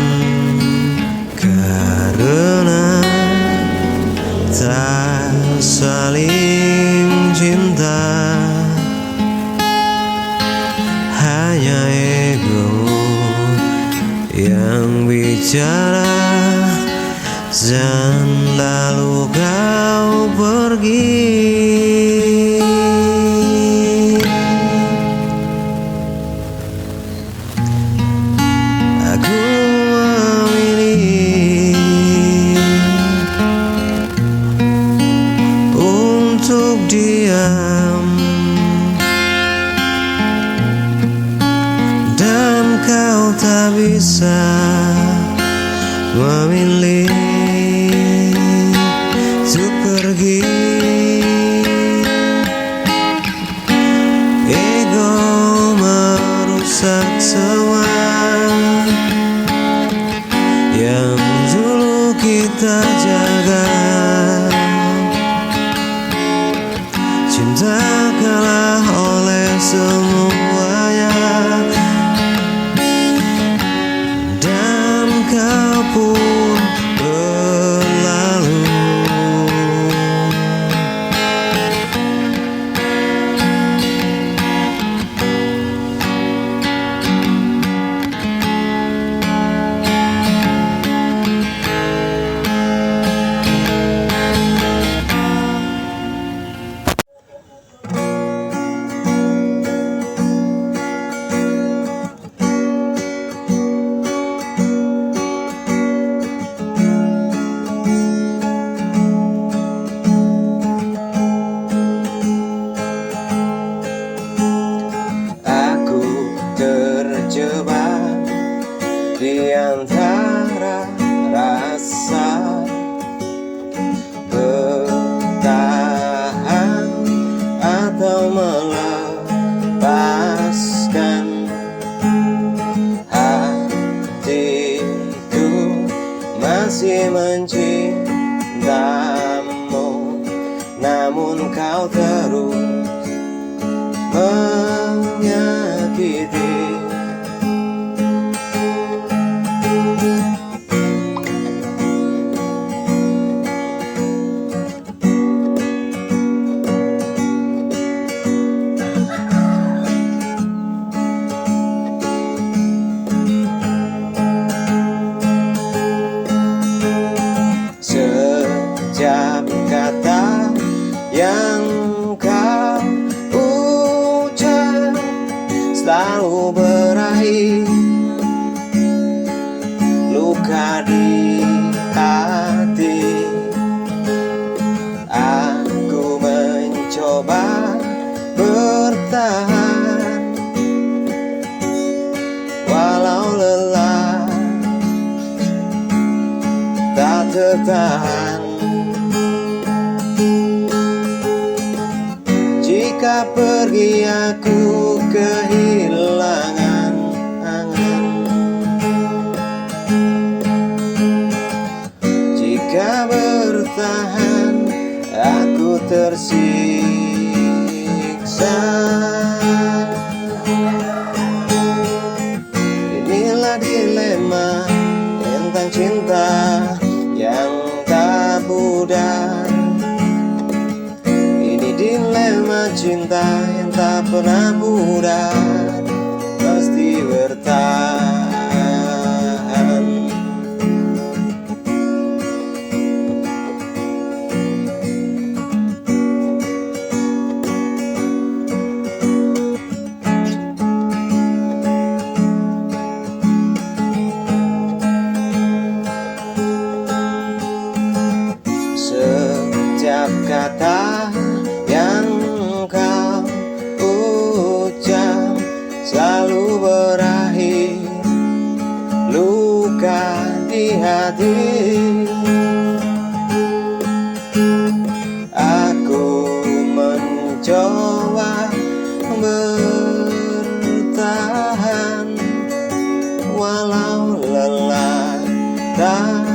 karena tak saling cinta, hanya ego yang bicara dan lalu kau pergi. Aku memilih untuk diam, dan kau tak bisa memilih untuk pergi. Ego merusak semua yang dulu kita jaga. Cinta kalah oleh semuanya, dan kau pun berlalu. terjebak di antara rasa bertahan atau melepaskan. Hatiku masih mencintamu, namun kau terus menyakiti. Setiap kata yang kau ucap selalu berakhir luka di hati. Aku mencoba bertahan walau lelah tak tertahan. Jika pergi aku kehilangan angan, jika bertahan aku tersiksa. Inilah dilema tentang cinta yang tak pudar. Ini dilema cinta yang tak pernah pudar, pasti bertahan. Setiap kata yang kau ucap selalu berakhir luka di hati. Aku mencoba bertahan walau lelah tak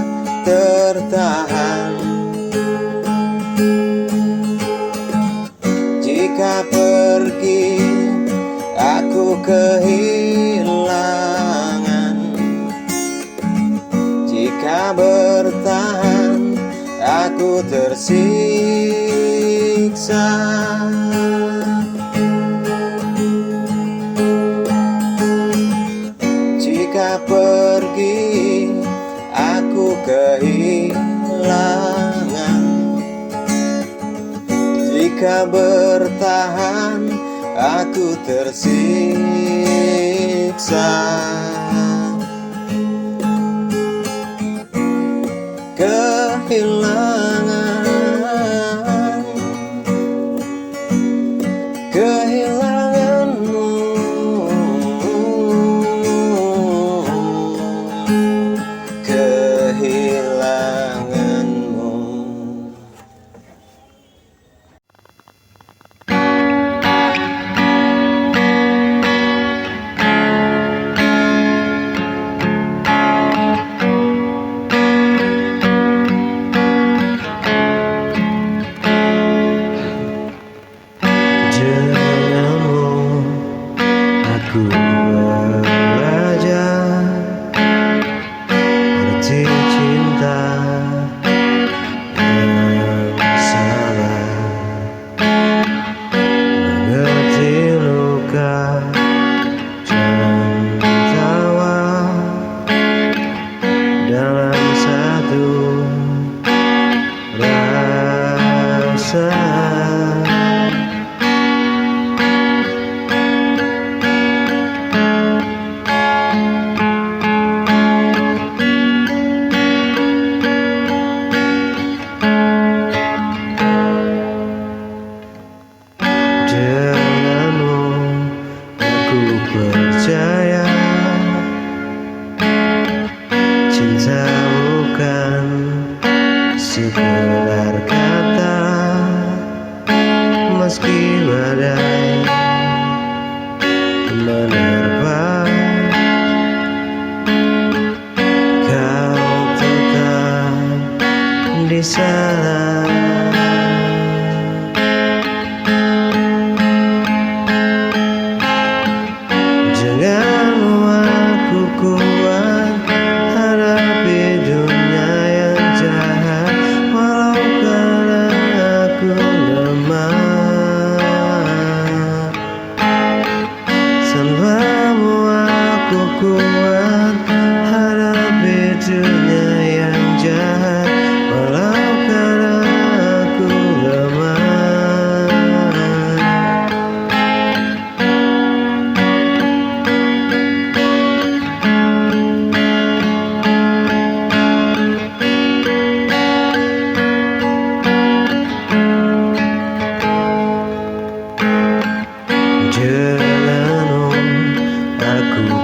tertahan. Jika pergi aku kehilangan, jika bertahan aku tersiksa. Jika pergi aku kehilangan, jika bertahan aku tersiksa. Kehilangan, kehilanganmu, kehilanganmu.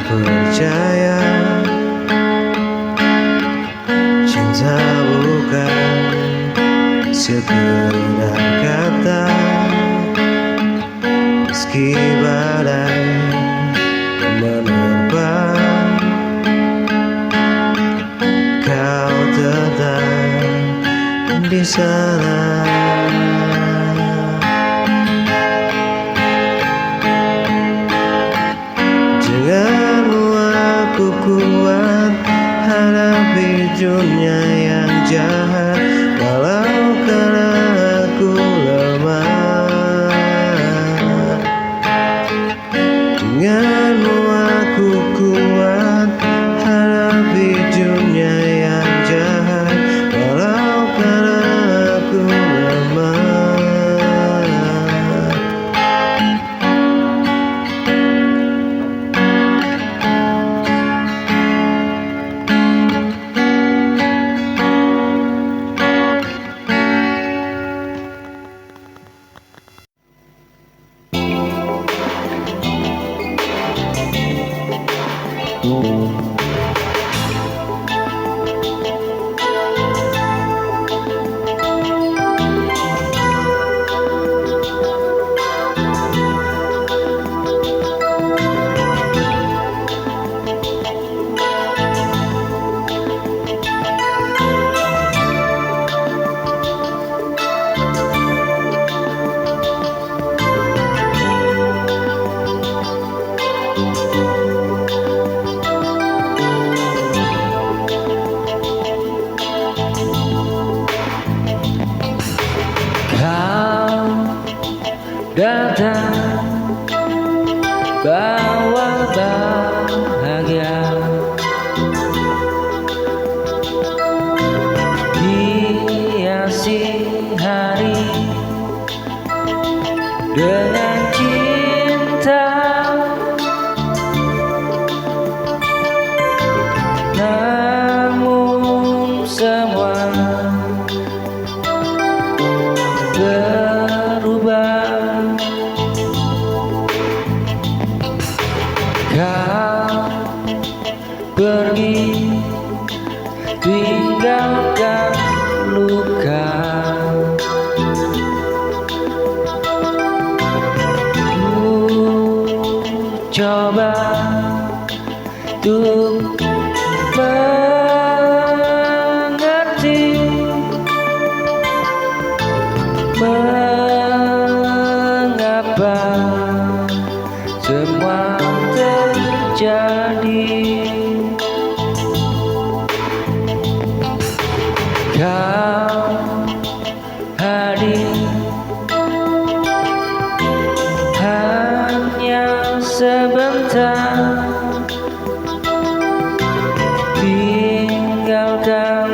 percaya cinta bukan sekedar kata, meski badai menerpa, kau tetap di sana. Denganmu aku kuat hadapi dunia yang jahat, walau karena aku lemah. Denganmu aku kuat hadapi dunia yang jahat, walau karena aku lemah. Kau datang bawa bahagia, hiasi hari dengan cinta. Namun semua berubah. Kau pergi tinggalkan luka. Ku coba untuk mengerti, mengapa semua terjadi. Kau hadir hanya sebentar, tinggalkan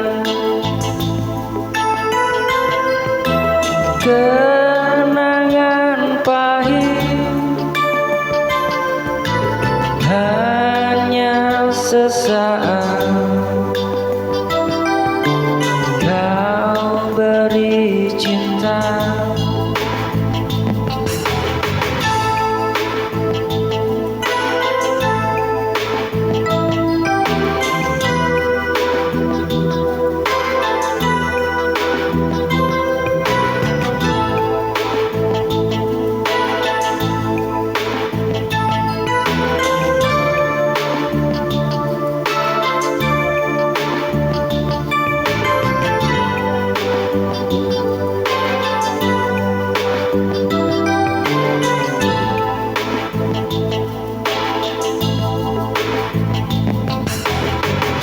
kenangan pahit, hanya sesaat kau beri cinta.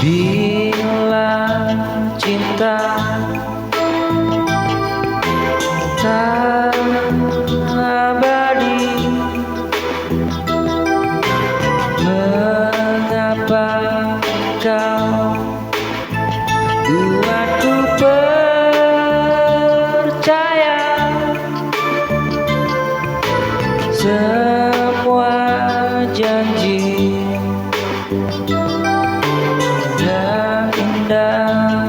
Bila cinta tak abadi, mengapa kau buatku percaya semua janji yang indah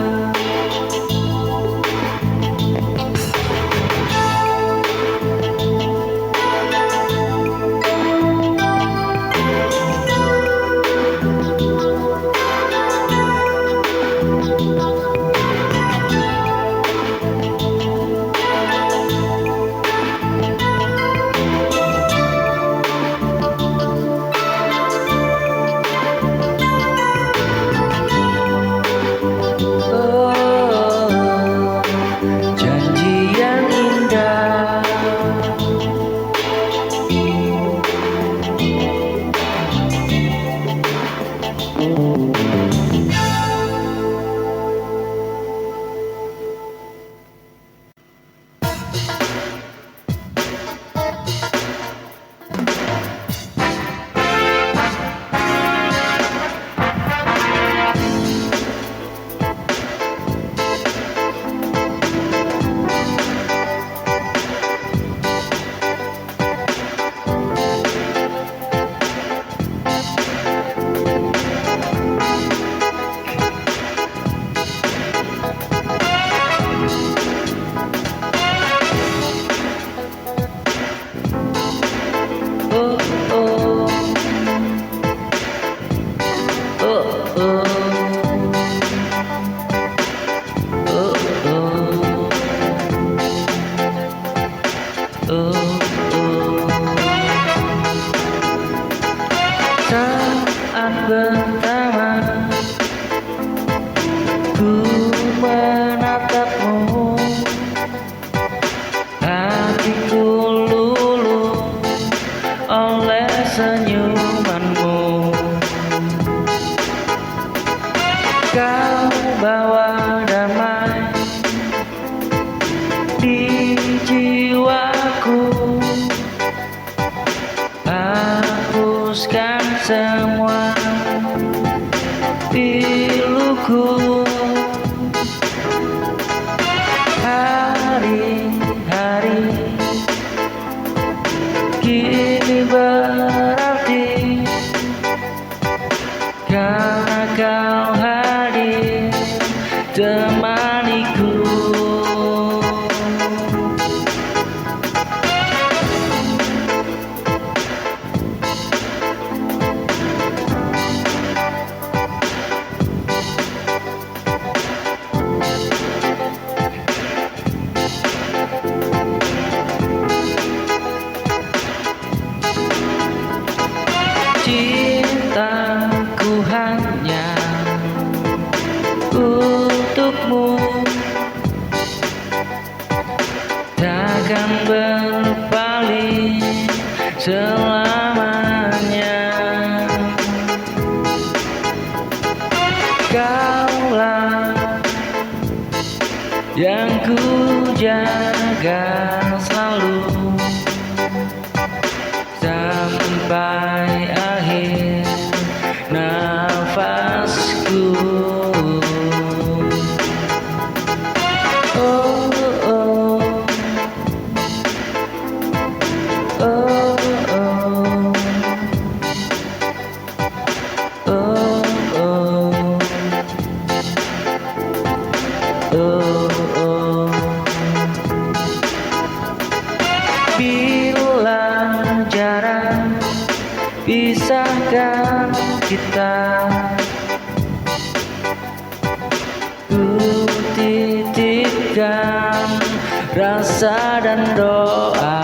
saat pertama ku menatapmu, hatiku luluh oleh senyumanmu. Kau bawa damai di jiwaku, hapuskan semua piluku. Hari-hari kini berarti karena kau hadir temaniku. Cintaku hanya untukmu, takkan berpaling selamanya. Kaulah yang ku jaga selalu sampai akhir nafasku. Oh, oh, oh, oh, oh, oh, oh. Bila jarak pisahkan kita, ku titipkan rasa dan doa,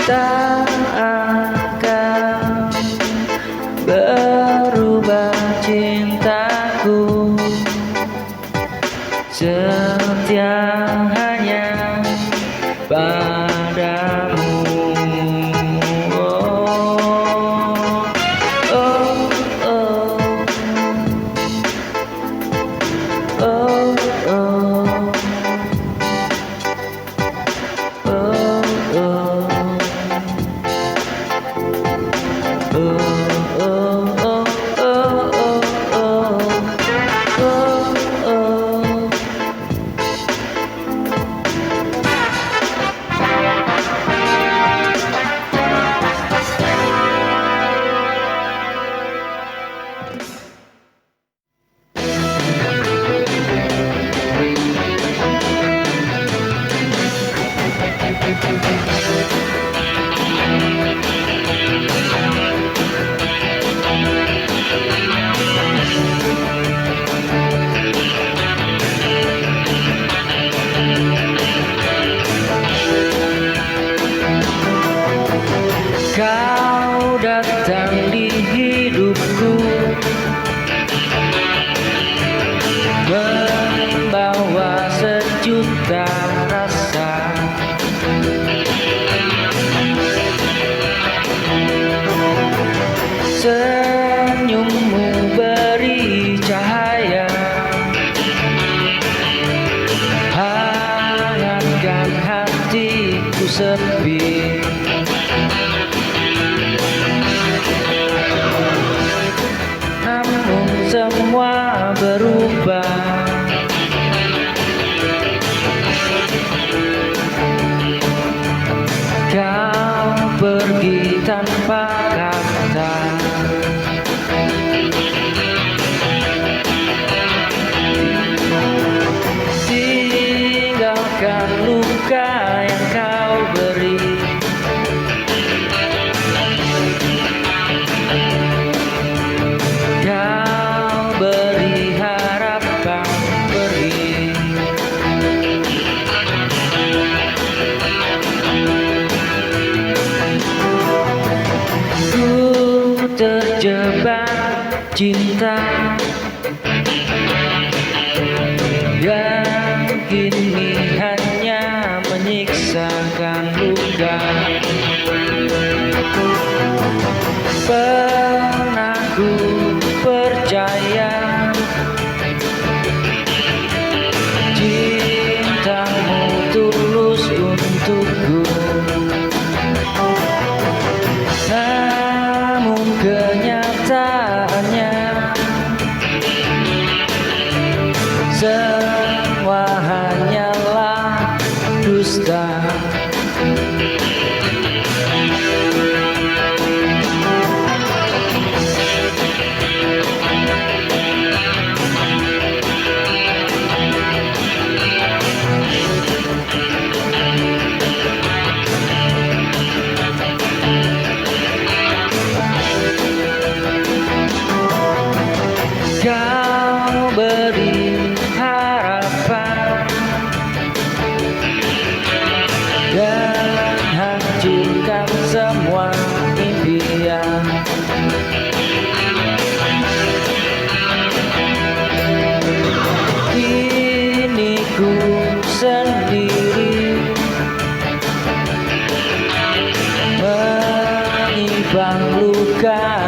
tak akan berubah cintaku, setia hanya padamu. Kau datang di hidupku, membawa sejuta rasa. Senyummu beri cahaya, hangatkan hatiku sepi. Namun semua berubah, kau pergi tanpa kata. Tinggalkan luka yang kau beri. Kau beri harapan perih. terjebak cinta yang kini hanya menyiksakan luka. Pernah ku percaya cintamu tulus untukku, namun kenyataannya semua hanyalah dusta. Kau beri harapan dan hancurkan semua impian. Kini ku sendiri menimbang luka